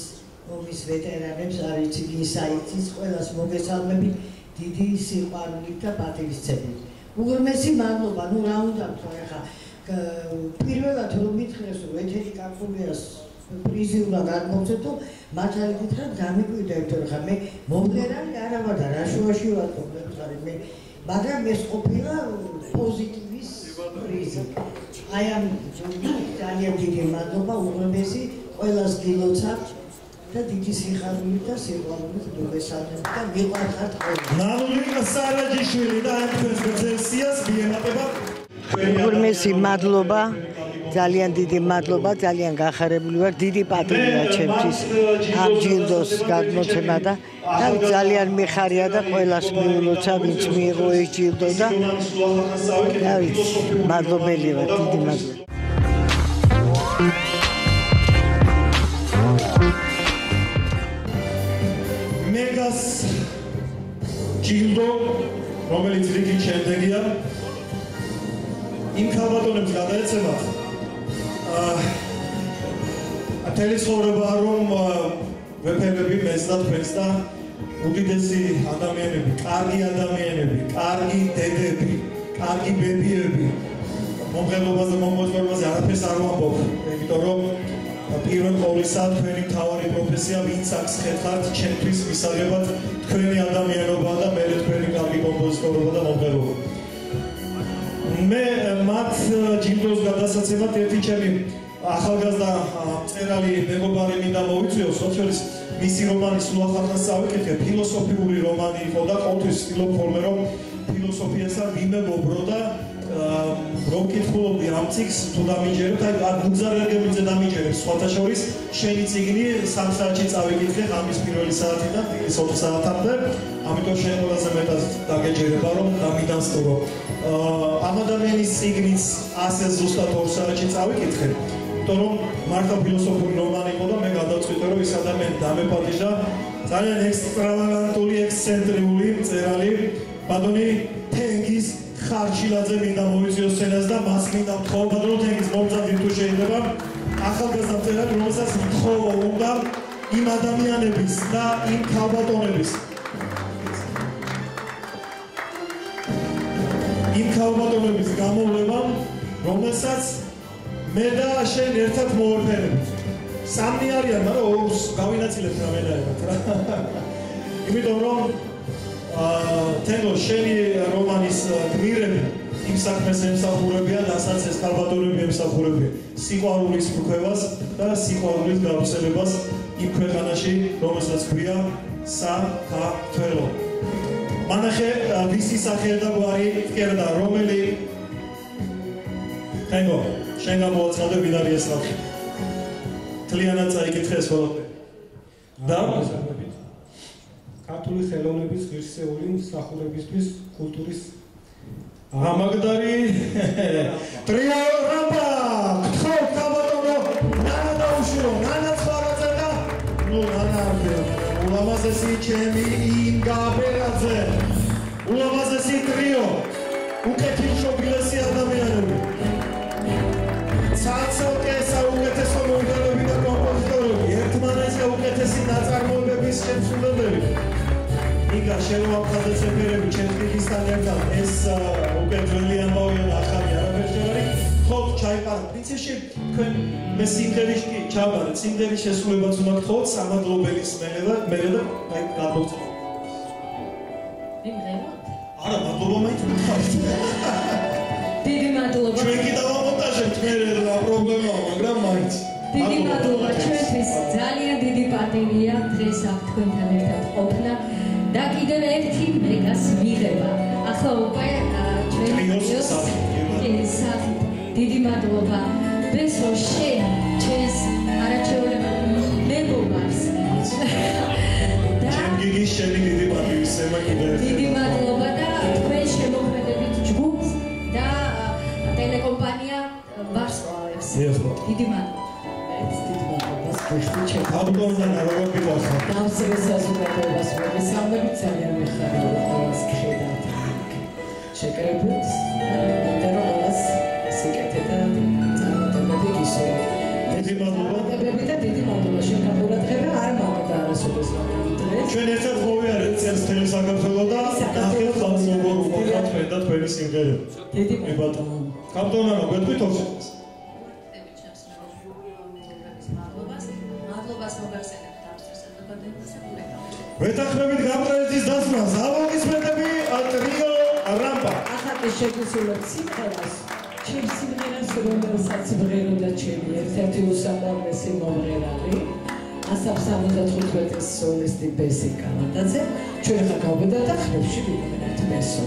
ომის ვეტერანებს არის ისაიცის ყველას მოგესალმებით დიდი სიყვარულით და პატივისცემით უღრმესი მადლობა ნუ რა უნდა თქვა ახლა პირველად რომ მითხრეს რომ ეთერი კაკულია პრიზიულად არ მოვცეთო მართალი გითხრათ გამიკვირდა ერთო ხა მე მომღერალი არა ვარ და რა შუაში ვარ მომღერალი მე მაგრამ ეს ყოფილა პოზიტივის პრიზი აი ამ ძალიან დიდი მადლობა უღრმესი ყველას გილოცავთ და დიდი სიხარული და სიყვარულით მოგესალმებით და მიყვარხართ ყველას ნანული სარაჯიშვილი და ამ თქვენს გრძელსიას მიემატება უღრმესი მადლობა ძალიან დიდი მადლობა ძალიან გახარებული ვარ დიდი პატივია ჩემთვის ამ ჯილდოს გადმოცემა და ძალიან მიხარია და ყველას მიულოცა ვინც მიიღო ეს ჯილდო და მადლობელი ვარ დიდი მადლობა მეგას ჯილდო რომელიც რიგით შემდეგია იმ ქალბატონებს გადაეცემათ ათელი ცხოვრება რომ ვეფერები მეც და თქვენს და უდიდესი ადამიანები, კარგი ადამიანები, კარგი დედები, კარგი ბებიები მომღერლობაზე და მომღერლობაზე არაფერს არ ვამბობ, იმიტომ რომ პირველ ყოვლისა თქვენი მთავარი პროფესია ვინც აქ ხერხართ ჩემთვის მისაღებად თქვენი ადამიანობა და მე თქვენი კარგი კომპოზიტორობა და მომღერლობა მე მათ ჯილდოს გადასაცემად ერთი ჩემი ახალგაზრდა მწერალი მეგობარი მინდა მოვიწვიო სოციალის მისი რომანი სულ ახალგაზრდას წავიკითხე ფილოსოფიური რომანი იყო და ყოველთვის ვცდილობ ხოლმე რომ ფილოსოფიასა ვიმეგობრო და რომ კითხულობდი ამ ციკლს თუ დამიჯერებთ აი გუგზარერგებიძე დამიჯერებს სხვათა შორის შენი წიგნი 3 საათში წავიკითხე ღამის პირველი საათიდან დილის 4 საათამდე ამიტომ შენ ყველაზე მეტად დაგეჯერება რომ დამიდანსტურო ამ ადამიანის წიგნიც ასე ზუსტად 2 საათში წავიკითხე იმიტომ რომ მართლა ფილოსოფიური რომანი იყო და მე გადავწყვიტე რომ ის ადამიანი დამეპატიჟა ძალიან ექსტრავაგანტული ექსცენტრიული მწერალი ბატონი თენგიზ ხარჩილაძე მინდა მოვიწვიოს სცენას და მას მინდა ვთხოვო ბატონო თენგიზ მომძაბდი თუ შეიძლება ახალგაზრდა მწერალი რომელსაც ვთხოვო უნდა იმ ადამიანების და იმ ქალბატონების იმ ქალბატონების გამოვლება რომელსაც მე და შენ ერთად მოვერფერებთ. სამი არიან, მაგრამ ორს გავინაწილებთ რამენაერად რა. იმიტომ რომ თენგო შენი რომანის გმირები იმ საქმეს ემსახურებიან, რასაც ეს ქალბატონები ემსახურებიან. სიყვარულის მქონებას და სიყვარულის გავრცელებას იმ ქვეყანაში, რომელსაც ქვია საქართველო. მანახე ვისი სახელი და გვარი მტკერდა რომელი ხენგო შენ გამოაცხადე ვინ არის ეს ხალხი თლიანად წაიკითხე ეს ყველაფერი და ქართული ხელოვნების ღირსეული მსახურებისთვის კულტურის ამაგდარი ტრიო რამბა ხო კაბატონო ნანა დაუშურო ნანა ცხვარაძე და ნუ ნანა ულამაზესი ჩემი ინგაბერაძე ულამაზესი ტრიო უკეთი შობილესი ადამიანები ცალ-ცალკე საუკეთესო მომღერლები და კომპოზიტორები ერთმანეთზე უკეთესი ნაწარმოებების შემსრულებლები იგა შემოაყალიბე ცეფერები ჩემთვისთან ერთად ეს უკვე ძველი ამბავია და ახალი არაფერი შეარი ხო ჩაიყარა პრინციპში თქვენ მე სიმღერის კი ჩავარეთ სიმღერის შესრულებაც უნდა გთხოვოთ სამადლობელის მერე და აი გამოგწევთ ვიმღეროთ? არა მადლობა მაინც გქხავთ დიდი მადლობა ჩვენ კიდევ ამონტაჟებთ მერე რა პრობლემაა მაგრამ მაინც დიდი მადლობა ჩვენთვის ძალიან დიდი პატივია დღეს აქ თქვენთან ერთად ყოფნა და კიდევ ერთი მეგას მიღება. ახლა უკვე ჩვენს დიდი მადლობა. ბესო შენ ჩვენს არაჩვეულებრივ მეგობარს. ჩემ გიგის შენი დიდი პატივისცემა კიდევ ერთი. დიდი მადლობა და თქვენ შემოქმედებით ჯგუფს და ტელეკომპანია ვარსკვლავებს. დიდი მადლობა. აბდოლთან როგორ გიყავსა? დავწერე საზოგადოებას მოგესალმებით ძალიან მიხარია ყველას გხედავთ შეკრებილს და ყველას სიკეთე და წარმატებები გისურვებთ. დიდი მადლობა. და დიდი მადლობა შეკრებილადღება არ მოგდა არასოდეს დღეს. ჩვენ ერთად ხოვიარეთ წელს თელი საქართველო და ნახეთ ხალხს როგორ უყურებთ თქვენ და თქვენი სიმღერები. დიდი მადლობა. კაპტონანო გვეთქვით ოქს. ვეთანხმებით გამტრეების დასმას ავაგისმეტები ტრიო რამბა ახლა შეგუსულოთ სიმღერას ჩემ სიმღერას რომელსაც ვღეროდა ჩემი ერთ-ერთი უსამართლესი მომღერალი 175-ის სოლისტი ბესი კალანდაძე ჩვენ ხა გავბედა და ხლებში ვიყენებთ მესო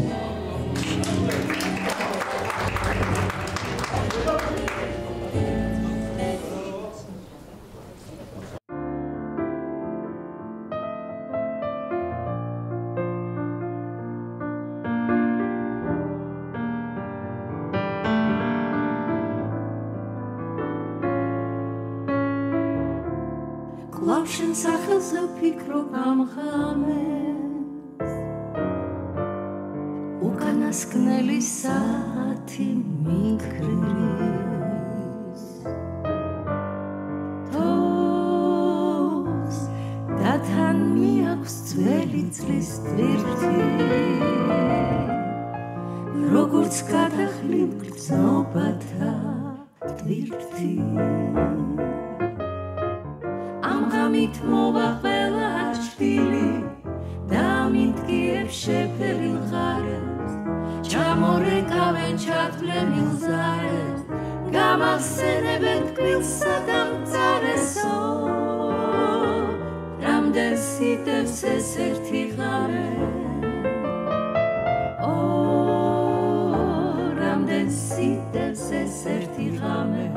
შენ სახელზე ვფიქრობ ამ ღამეს უკანასკნელი საათი მიგრის თოს და თან მიაქვს ძველი წლის ტვირთი როგორც გადახლილ გრძნობათა ტვირთი ამით მოვა ყველა ჭრილი და მიტკიებს შეფერილ ღარებს ჩამორეკავენ ჩათვლენილ ზარებს გამახსენებენ ტკბილსა და მწარესო რამდენ სიტევს ეს ერთი ღამე რამდენ სიტევს ეს ერთი ღამე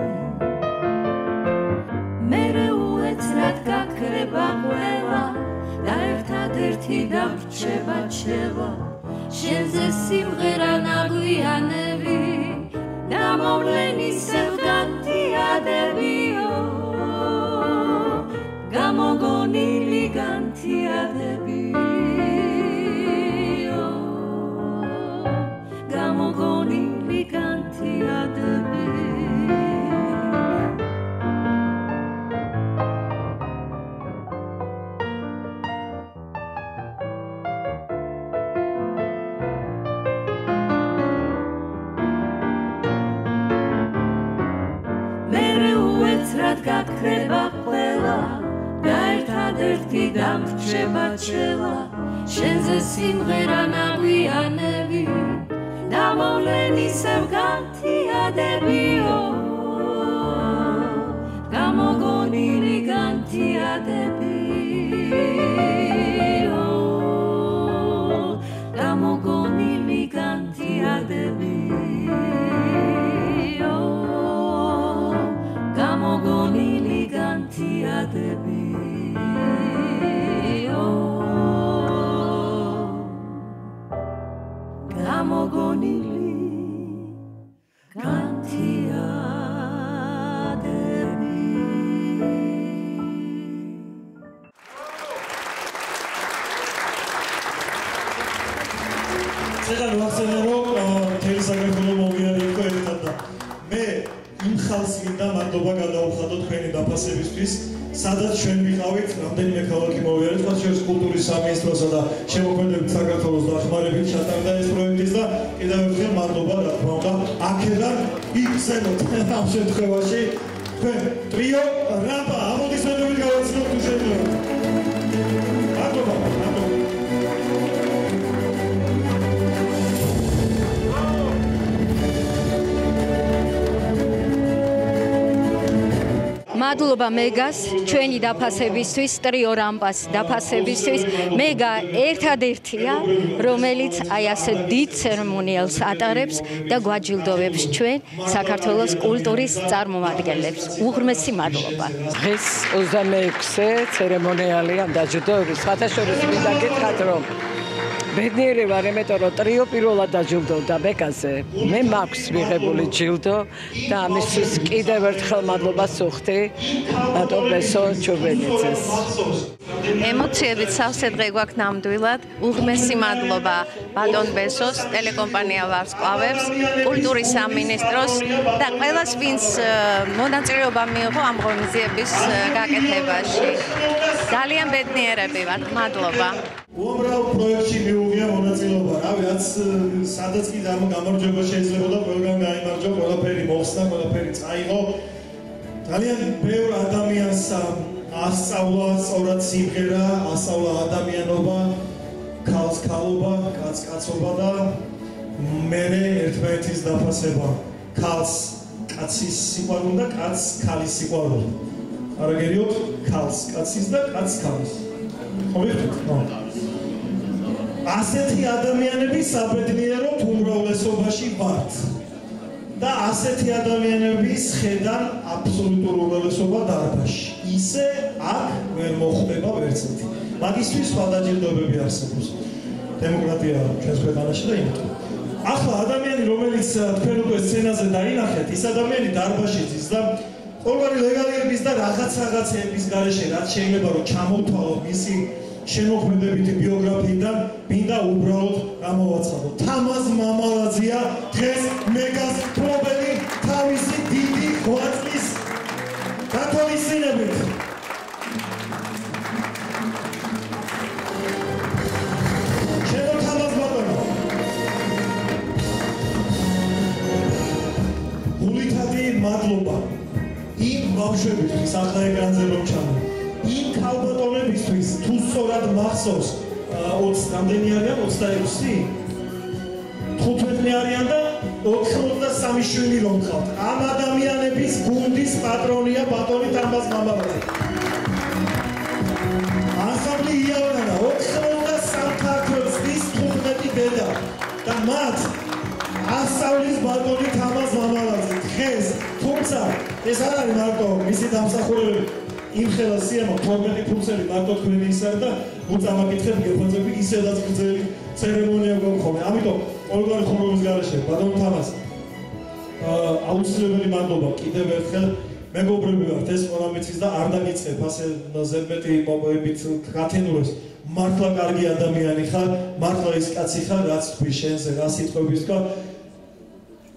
რად გაქრება ყველა და ერთადერთი დამრჩება ჩევა შენზე სიმღერა ნაგვიანები და მოვლენისევ განთიადებიო გამოგონილი განთიადებიო გამოგონილი განთიადები გაქრება ყველა და ერთადერთი დამრჩება ჩელა შენზე სიმღერა ნაგვიანები და მოვლენისევ განთიადებიო გამოგონილი განთიადებიო გამოგონილი განთია ზედან ვახსენე რომ მთელი საქართველო მოვიარეთ ერთად და მე იმ ხალხს მინდა მადლობა გადაუხადო თქვენი დაფასებისთვის სადაც ჩვენ ვიყავით რამდენიმე ქალაქი მოვიარეთ მათ შორის კულტურის სამინისტროსა და შემოქმედებით საქართველოს დახმარებით ჩატარდა ეს პროექტიც და კიდევ ერთხელ მადლობა რა თქმა უნდა აქედან იგრძელოთ ამ შემთხვევაში თქვენ ტრიო რამპა ამოდისმენებით გავაცნოთ თუ შეიძლება მადლობა მადლობა მეგას ჩვენი დაფასებისთვის, ტრიო რამპას დაფასებისთვის. მეგა ერთადერთია, რომელიც აი ასე დიდ ცერემონიალს ატარებს და გვაჯილდოვებს ჩვენ საქართველოს კულტურის წარმომადგენლებს. უღრმესი მადლობა. დღეს 26-ე ცერემონიალია დაჯილდოების. ხათაშორის მინდა გითხრათ, რომ ბედნიერი ვარ, იმიტომ რომ ტრიო პირველად დაჯილდოვდა მეგაზე. მე მაქვს მიღებული ჯილდო და ამისთვის კიდევ ერთხელ მადლობას ვუხდი ბატონ ბესო ჩუბენიძეს. ემოციებით სავსე დღე გვაქვს ნამდვილად. უღრმესი მადლობა ბატონ ბესოს, ტელეკომპანია ვარსკვლავებს, კულტურის სამინისტროს და ყველას, ვინც მონაწილეობა მიიღო ამ ღონისძიების გაკეთებაში. ძალიან ბედნიერები ვართ. მადლობა. უამრავ პროექტში მიუღია მონაწილეობა, რავი, რაც სადაც კი გამარჯვება შეიძლებოდა, ყველგან გაიმარჯვა, ყველაფერი მოხსნა, ყველაფერი წაიღო. ძალიან ბევრ ადამიანს ასწავლა სწორად სიმღერა, ასწავლა ადამიანობა, ქალს ქალობა, კაცს კაცობა და მერე ერთმანეთის დაფასება. ქალს კაცის სიყვარული და კაცს ქალის სიყვარული. არა გერიოთ, ქალს კაცის და კაცს ქალის. ხო ვიხდით? ასეთი ადამიანები საბედნიეროდ უმრავლესობაში ვართ და ასეთი ადამიანების ხედან აბსოლუტურ უმრავლესობა დარბაზში. ისე აქ ვერ მოხდება ვერცერთი. მაგისთვის სხვა დაჯილდოებები არსებობს. დემოკრატია ჩვენს ქვეყანაში და იმიტომ. ახლა ადამიანი, რომელიც თქვენ უკვე სცენაზე დაინახეთ, ის ადამიანი დარბაზში ზის და ყოველი ლეგალების და რაღაცეების გარეშე რაც შეიძლება რომ ჩამოვთვალოთ მისი შემოქმედებითი ბიოგრაფიიდან მინდა უბრალოდ გამოვაცხადო. თამაზ მამალაძეა დღეს მეგას მფლობელი თავისი დიდი ღვაწლის გათვალისწინებით. ჩემო თამაზ ბატონო. გულითადი მადლობა იმ ბავშვებისთვის ახლა ეკრანზე რომ ჩამო. იმ ქალბატონებისთვის თუ სწორად მახსოვს 20 რამდენი არიან 26 15 არიან და 93 შვილი რომ ხავთ. ამ ადამიანების გუნდის პატრონია ბატონი თამაზ მამალაძე. ანსამბლი იავანა 93 ქართველის 15 დედა და მათ ასწავლის ბატონი თამაზ მამალაძე. დღეს თუმცა ეს არ არის მარტო მისი დამსახურებელი იმ ხელას სიამო 12 ფუნქციური მარტო თქვენი ის არის და უწამაკითხები გეფოძები ისედაც გრძელი ცერემონია გქონდა. ამიტომ ყოველგვარი ხმობის გარეშე ბატონ თამაზ აუცილებელი მადლობა კიდევ ერთხელ მეგობრები ვართ ეს ყველა მიცის და არ დაგიწყებ ასე ზედმეტი მოპოვებით გათენურებს მართლა კარგი ადამიანი ხარ მართლა ის კაცი ხარ რაც თქვი შენზე რა სიტყვების თქვა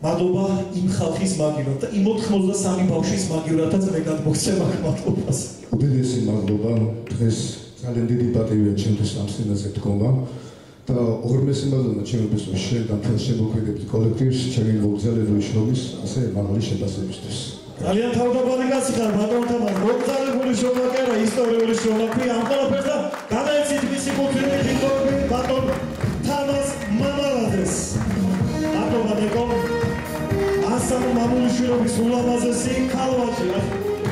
მადლობა იმ ხალხის მაგივრად და იმ 93 ბავშვის მაგივრადაც მე გადმოგცემ აქ მადლობას. უდიდესი მადლობა დღეს ძალიან დიდი პატივია ჩემთვის ამ სცენაზე დგომა და უღრმესი მადლობა ჩემთვის შენ და მთელ შემოქმედებით კოლექტივს ჩემი მოგზაურული შრომის ასე მაღალი შეფასებისთვის. ძალიან თავდაპირველი კაცი ხარ ბატონ თამაზ მოგზაურული შრომა კი არა ისტორიული შრომა კი ამ ყველაფერს და გადაეცით მისი კულტურული ხილობები ბატონ თამაზ მამალაძეს. მადლობა მეკო ასამო მამულიშვილობის ულამაზესი ქალვაჭი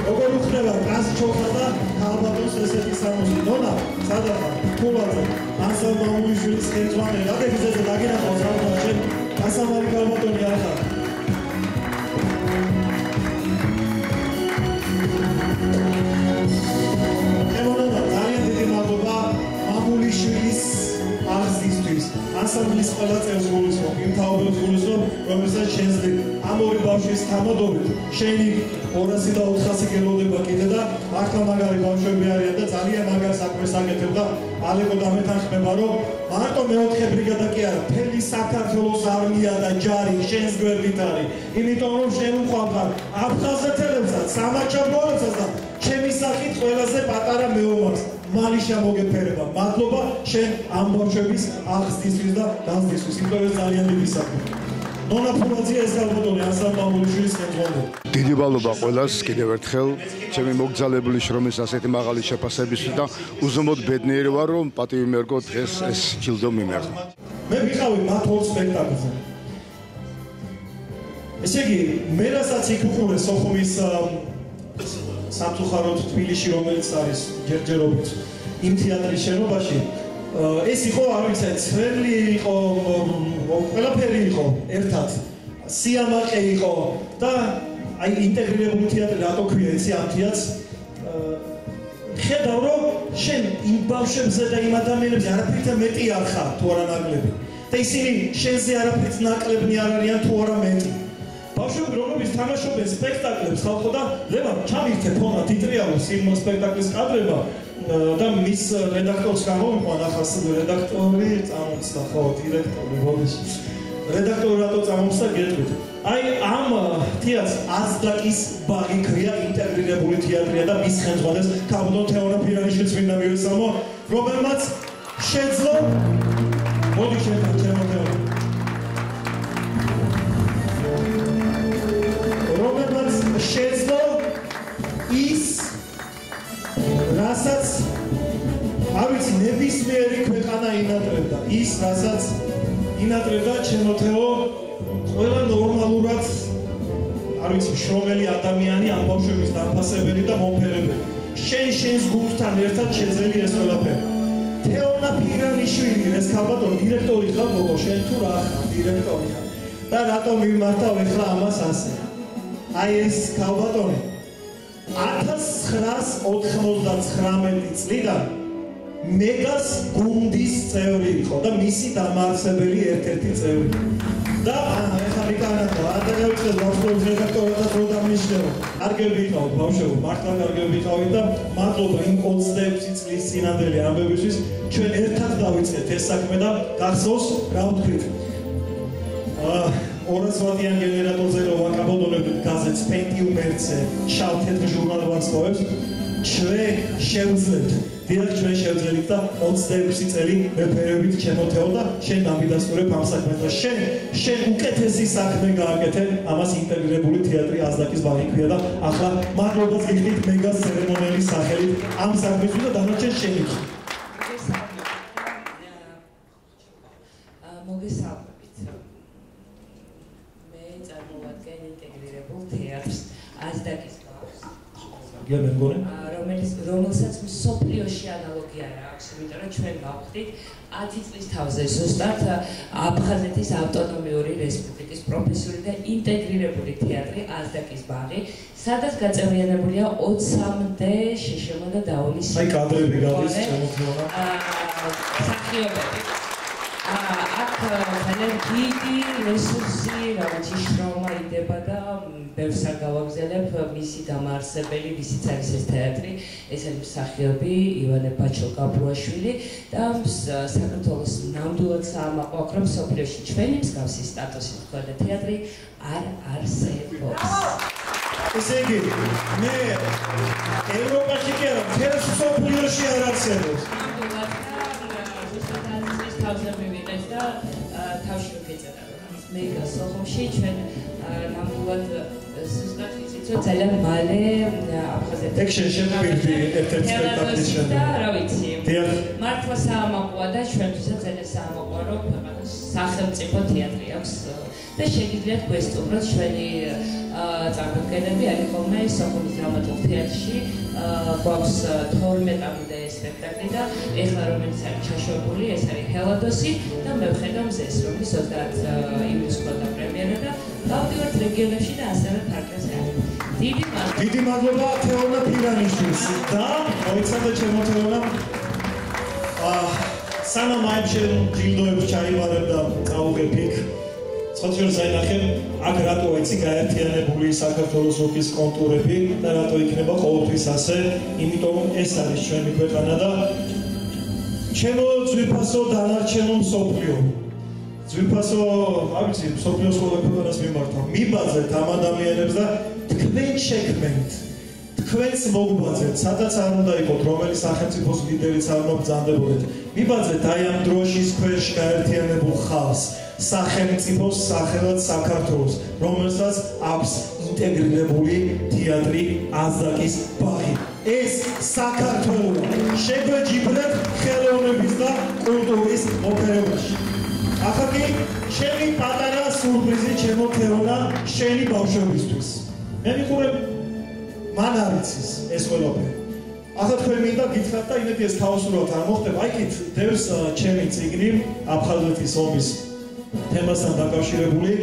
როგორ უხდება კაც ჩოხა და ქალბატონს ესეთი სამოსი ნონა სადაა თულაძე ასამო მამულიშვილის ხელმძღვანელი გადაგიზეზე დაგინახავს ალბათ ასამარი ქალბატონი არ ხარ ემონა ძალიან დიდი მადლობა მამულიშვილის აღზრდისთვის ასამბლის ყველა წევრს გულისხმობ იმ საუბრობს გულისხმობ, რომელსაც შენს ამ ორი ბავშვის თამადობით შენი 200 და 400 გელოდება კიდე და მართლა მაგარი ბავშვები არიან და ძალიან მაგარ საქმეს აკეთებ და ალეკო დამეთანხმება რომ მარტო მეოთხე ბრიგადა კი არა, მთელი საქართველოს არმია და ჯარი შენს გვერდით არის. იმიტომ რომ შენ უყვარხარ აფხაზეთელებსაც, სამაჩაბლოებსაც და ჩემი სახით ყველაზე პატარა მეომარს მალიშა მოგეფერება. მადლობა შენ ამ ბავშვების აღზრდისთვის და გაზრდისთვის. იმიტომ ძალიან დიდი საქმეა. ნონა ფურაძე ეს ალბათონი ანსამბლიშვილის ხელმძღვანელი. დიდი მადლობა ყველას კიდევ ერთხელ ჩემი მოგზაურებული შრომის ასეთი მაღალი შეფასებისთვის და უზომოდ ბედნიერი ვარ რომ პატივი მიერგო დღეს ეს ჯილდო მიმართა. მე ვიყავი მათ ორ სპექტაკლზე. ესე იგი, მე რასაც იქ უყურე სოხუმის სამწუხაროდ თბილისში რომელიც არის ჯერჯერობით იმ თეატრის შენობაში ეს იყო არ ვიცი ცრემლი იყო ყველაფერი იყო ერთად სიამაყე იყო და აი ინტეგრირებული თეატრი რატო ქვია იცი ამ თეატრს ხედავ რომ შენ იმ ბავშვებზე და იმ ადამიანებზე არაფერთან მეტი არ ხარ თუ არა ნაკლები და ისინი შენზე არაფერთ ნაკლებნი არ არიან თუ არა მეტი ბავშვები რომლებიც თამაშობენ სპექტაკლებს ხალხო და ლევან ჩამირთე ფონად იტრიალოს იმ სპექტაკლის კადრება და მის რედაქტორს გამოვიყვან ახალ რედაქტორი წამოწდა ხო დირექტორი როდეში რედაქტორი რატო წამოწდა გეტყვით აი ამ თეატრს აზდაკის ბაღი ქვია ინტეგრირებული თეატრია და მის ხელმძღვანელს კაბინო თეორა ფირანიშვილს მინდა მივესალმო რომელმაც შეძლო მოდი შეძლო თეორა რომელმაც შეძლო ის რასაც არ ვიცი ნებისმიერი ქვეყანა ინატრებდა ის რასაც ინატრებდა ჩემო თეო ყველა ნორმალურად არ ვიცი შრომელი ადამიანი ამ ბავშვების დაფასებელი და მომფერებელი შენს გულთან ერთად შეძელი ეს ყველაფერი თეონა ფირანიშვილი ეს ქალბატონი დირექტორი ხარ გოგო შენ თუ რა ხარ დირექტორი ხარ და რატომ მიმართავ ეხლა ამას ასე აი ეს ქალბატონი 1999 წლიდან მეგას გუნდის წევრი იყო და მისი დამაარსებელი ერთ-ერთი წევრი. და ეხლა მიკანათო, ადაგავიწყეს ბავშვების რედაქტორად რო დამნიშნევა. კარგები იყავით ბავშვებო, მართლა კარგები იყავით და მადლობა იმ 26 წლის წინანდელი ამბებისთვის ჩვენ ერთად დავიწყეთ ეს საქმე და გახსოვს რა ვთქვით. 200 ვატიან გენერატორზე რო ვაკაბოდონებდით გაზეთს პენტიუმ ერთზე, შავ თეთრ ჟურნალ ვარსკვლავებს, ჩვენ შევძლებთ დიახ ჩვენ შევძლებთ და 26 წელი მეფერებით ჩემო თეო და შენ დამიდასტურებ ამ საქმეს და შენ უკეთესი საქმე გააკეთე ამას ინტეგრირებული თეატრი აზდაკის ბაღი ქვია და ახლა მადლობას გიხდით მეგას ცერემონიალის სახელით ამ საქმისთვის და დანარჩენ შენით მოგესალმებით მე წარმოვადგენ ინტეგრირებულ თეატრს აზდაკის რომელსაც მსოფლიოში ანალოგია არ აქვს, იმიტომ რომ ჩვენ გავხდით 10 წლის თავზე ზუსტად აფხაზეთის ავტონომიური რესპუბლიკის პროფესიული და ინტეგრირებული თეატრი აზდაკის ბაღი, სადაც გაწევრიანებულია 20-მდე შეშემო და დაულის აი კადრები გადის შემოქმედება მსახიობები აქ ძალიან დიდი რესურსი, რაღაცი შრომა იდება და ბევრს არ გავაგზავნებ მისი დამაარსებელი, ვისიც არის ეს თეატრი, ეს არის მსახიობი ივანე ბაჩო-კაპუაშვილი და საქართველოს ნამდვილად საამაყო აქვს, რომ მსოფლიოში ჩვენი მსგავსი სტატუსით მქონე თეატრი არ არსებობს. ესე იგი, მე ევროპაში კი არა, მთელ მსოფლიოში არ არსებობს. თავზე მივიღეთ და თავში ვეწედა მე გასოხომში ჩვენ ნამდვილად ზუსტად ვიცით რომ ძალიან მალე აფხაზეთში ეგ შეგვიძლია ერთ-ერთ სპექტაკლის და რა ვიცი მართლა საამაყოა და ჩვენთვისაც ძალიან საამაყოა რომ ქვეყანას სახელმწიფო თეატრი აქვს და შეგიძლიათ გვესტუმროთ ჩვენი წარმოდგენები არის ხოლმე სოხუმის დრამატულ თეატრში გვაქვს 12-მდე სპექტაკლი და ეხლა რომელიც არის ჩაშვებული ეს არის ჰელადოსი და მე ვხედავ მზეს რომლის 30 ივნისს ხდება პრემიერა და გავდივართ რეგიონებში და ასევე ფარგლებზე არის დიდი მადლობა თეორა ფირანიშვილს და მოიცადე ჩემო თეორა სანამ აი ჯილდოებს ჩაიბარებ და წავუგებ იქ სხვადასხვა საინახე აქ რატო იცი გაერთიანებული საქართველოს ოფის კონტურები და რატო იქნება ყოველთვის ასე, იმიტომ ეს არის ჩვენი ქვეყანა და ჩემო ძვირფასო დანარჩენო მსოფლიო. ძვირფასო, არ ვიცი, მსოფლიოს ყველა ქვეყანას მიმართა. მიბაძეთ ამ ადამიანებს და თქვენ შექმნით. თქვენს მოგბაძეთ, სადაც არ უნდა იყოთ, რომელი სახელმწიფოს ლიდერიც არ მოგბრძანდებოდეთ. მიბაძეთ აი ამ დროშის ქვეშ გაერთიანებულ ხალხს. სახელმწიფოს სახელად საქართველოს, რომელსაც აქვს ინტეგრირებული თეატრი აზაკის ბაღი. ეს საქართველოა. შეგვეჯიბრეთ ხელოვნების და კულტურის ოფერებაში. ახლა კი შენი პატარა სურპრიზი ჩემო თეონა შენი ბავშვებისთვის. მე მიყურებ მან არ იცის ეს ყველაფერი. ახლა თქვენ მინდა გითხრათ და იმედი ეს თავისუფლად არ მოხდება. აი კით დევს ჩემი წიგნი აფხაზეთის ომის თემასთან დაკავშირებული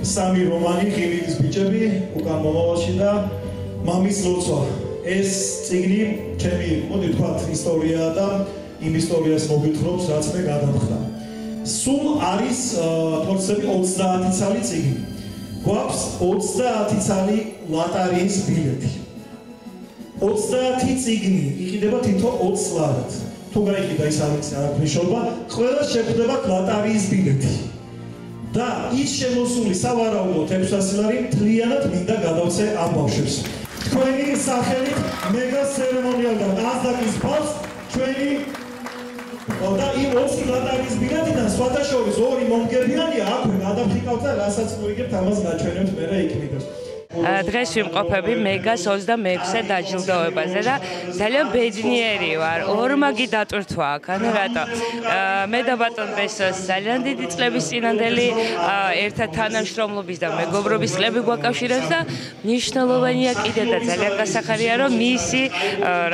3 რომანი ღილების ბიჭები უკან მომავალში და მამის ლოცვა. ეს წიგნი ჩემი მოდი ვთქვათ ისტორია და იმ ისტორიას მოგვითხრობს რაც მე გადამხდა. სულ არის თორცები 30 ცალი წიგნი. გვაქვს 30 ცალი ლატარიის ბილეთი. 30 წიგნი იყიდება თითო 20 ლარად. თუ გაიყიდა ის არის აღნიშნულობა, ყველა შეხვდება ლატარიის ბილეთი. და ის შემოსული სავარაუდოდ 600 ლარი მთლიანად მინდა გადავცე ამ ბავშვებს. თქვენი სახელით მეგა ცერემონიალთან აზაკის ბავშვს ჩვენი და იმ 20 ლატარიის ბილეთიდან სხვათა შორის 2 მომგებიანია აქვე გადავხიკავთ და რასაც მოიგებთ ამას გაჩვენებთ მერე იქ მიგოს. დღეს ვიმყოფები მეგას 26-ე დაჯილდოებაზე და ძალიან ბედნიერი ვარ. ორმაგი დატვირთვა აქ, ანუ რატო? მე და ბატონ ბესოს ძალიან დიდი წლების წინანდელი ერთად თანამშრომლობის და მეგობრობის წლები გვაკავშირებს და მნიშვნელოვანია კიდე და ძალიან გასახარია, რომ მისი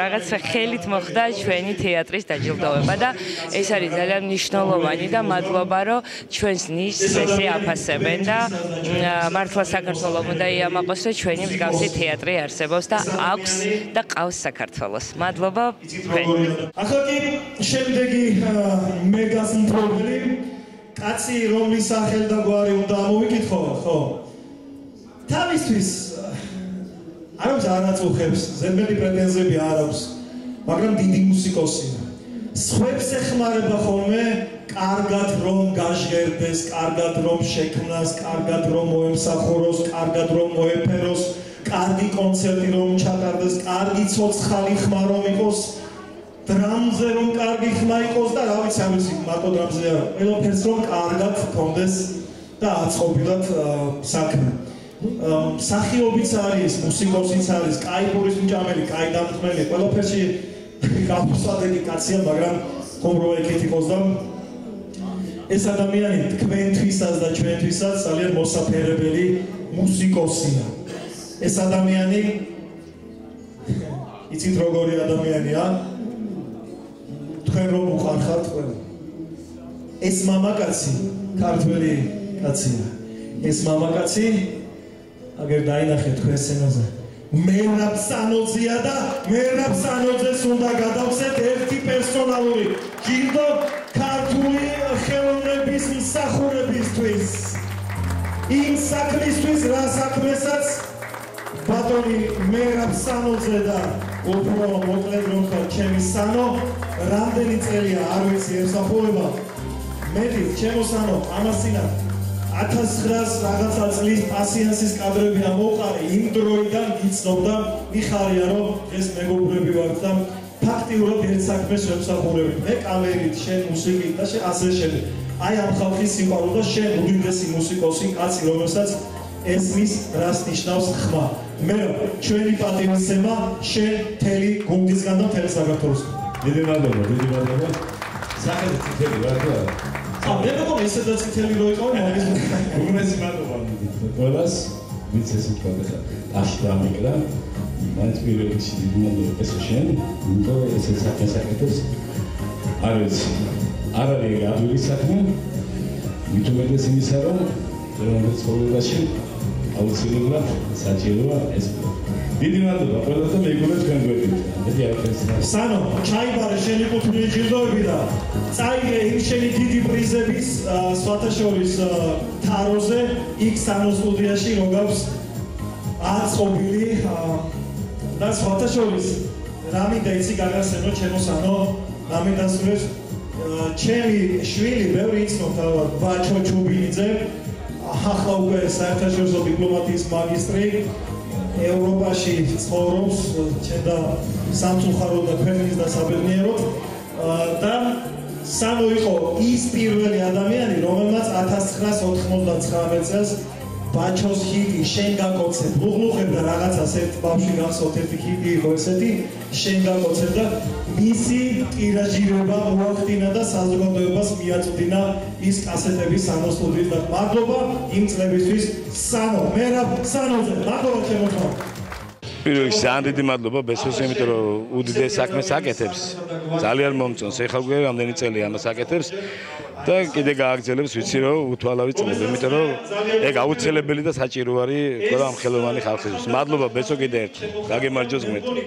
რაღაცა ხელით მოხდა ჩვენი თეატრის დაჯილდოება და ეს არის ძალიან მნიშვნელოვანი და მადლობა, რომ ჩვენს ნიშს ესე აფასებენ და მართლა საქართველოს უნდა იამაყოს რომ ჩვენი მსგავსი თეატრი არსებობს და აქვს და ყავს საქართველოს. მადლობა. ახლა კი შემდეგი მეგას ინტროველი კაცი რომლის სახელ და გვარი უნდა ამოვიკითხო, ხო? თავისთვის არ აქვს არაწუხებს, ზედმეტი პრეტენზიები არ აქვს, მაგრამ დიდი მუსიკოსია. სხვებს ეხმარება ხოლმე კარგად რომ გაჟღერდეს, კარგად რომ შექმნას, კარგად რომ მოემსახუროს, კარგად რომ მოეფეროს, კარგი კონცერტი რომ ჩატარდეს, კარგი ცოცხალი ხმა რომ იყოს, დრამზე რომ კარგი ხმა იყოს და რა ვიცი, ამის მარტო დრამზე არა, ყველაფერს რომ კარგად გქონდეს და აწყობილად საქმე. მსახიობიც არის, მუსიკოსიც არის, კაი პურის მჭამელი, კაი დამთმელი, ყველაფერში გამოსადეგი კაცია, მაგრამ ხომროა იქით იყოს და ეს ადამიანი თქვენთვისაც და ჩვენთვისაც ძალიან მოსაფერებელი მუსიკოსია. ეს ადამიანი იცით როგორი ადამიანია? თქვენ რომ უყარხართ ყველა. ეს მამაკაცი ქართველი კაცია. ეს მამაკაცი აგერ დაინახეთ თქვენ სცენაზე. მერაბ სანოძეა და მერაბ სანოძეს უნდა გადავცეთ ერთი პერსონალური ჯილდო ქართული ხელოვნების მსახურებისთვის. იმ საქმისთვის, რა საქმესაც ბატონი მერაბ სანოძე და უფრო მოკლედ რომ ხარ ჩემი სანო, რამდენი წელია არ ვიცი ემსახურება. მეტი ჩემო სანო, ამასინა 1900 რაღაცა წლის პასიანსის კადრები ამოყარე, იმ დროიდან გიცნობ და მიხარია რომ ეს მეგობრები ვართ და ფაქტიურად ერთ საქმეს ვემსახურებით. მე კამერით, შენ მუსიკით და შენ ასე შემდეგ. აი ამ ხალხის სიყვარული და შენ უდიდესი მუსიკოსი, კაცი, რომელსაც ესმის რას ნიშნავს ხმა. მე ჩვენი პატივისცემა შენ მთელი გუნდისგან და მთელი საქართველოსგან. დიდი მადლობა, დიდი მადლობა. სახელით წითელი რა თქმა უნდა. მე მეგონა ისედაც წითელი რო იყო, მაგის უგუნესი მადლობა ყველას, ვინც ეს თქვა ხა აშტრამიკა. მაინც პირველ რიგში დიდი მადლობა ესო შენ, იმიტომ ეს საქმე საკეთებს. არ ვიცი, არ არის ადვილი საქმე. მithumedes იმისა, რომ ცხოვრებაში აუცილებლად საჭიროა ეს დიდი მადლობა ყველასთან მეგობრებს თქვენ გვერდით. მეტი არაფერს. სანო, ჩაიბარე შენი კუთვნილი ჯილდოები და წაიღე იმ შენი დიდი პრიზების სხვათა შორის თაროზე, იქ სანო სტუდიაში რო გაქვს აწყობილი და სხვათა შორის რა მინდა იცი გაგახსენო ჩემო სანო, რა მინდა სულებს ჩემი შვილი ბევრი იცნობ თავად ბაჩო ჩუბინიძე, ახლა უკვე საერთაშორისო დიპლომატიის მაგისტრი ევროპაში ცხოვრობს, ჩემდა სამწუხაროდ და ქვეყნის და საბედნიეროდ და სანო იყო ის პირველი ადამიანი, რომელმაც 1999 წელს ბაჩოს ჰიტი შენ გაკოცებ, ლუღლუღებ და რაღაცას ერთ ბავშვი გახსოვთ ერთი ჰიტი იყო ესეთი, შენ გაკოცებ და მისი ტირაჟირება მოახდინა და საზოგადოებას მიაწვდინა ის კასეტები სანო სტუდიის და მადლობა იმ წლებისთვის სანო, მერაბ სანოზე, მადლობა ჩემო თმა. პირველ რიგში ძალიან დიდი მადლობა ბესოს, იმიტომ რომ უდიდეს საქმეს აკეთებს. ძალიან მომწონს, ეხლა უკვე რამდენი წელი ამას აკეთებს და კიდე გააგრძელებს, ვიცი რომ უთვალავი წლები, იმიტომ რომ ეგ აუცილებელი და საჭირო არის ყველა ხელოვანი ხალხისთვის. მადლობა ბესო კიდე ერთხელ. გაგემარჯოს ღმერთი.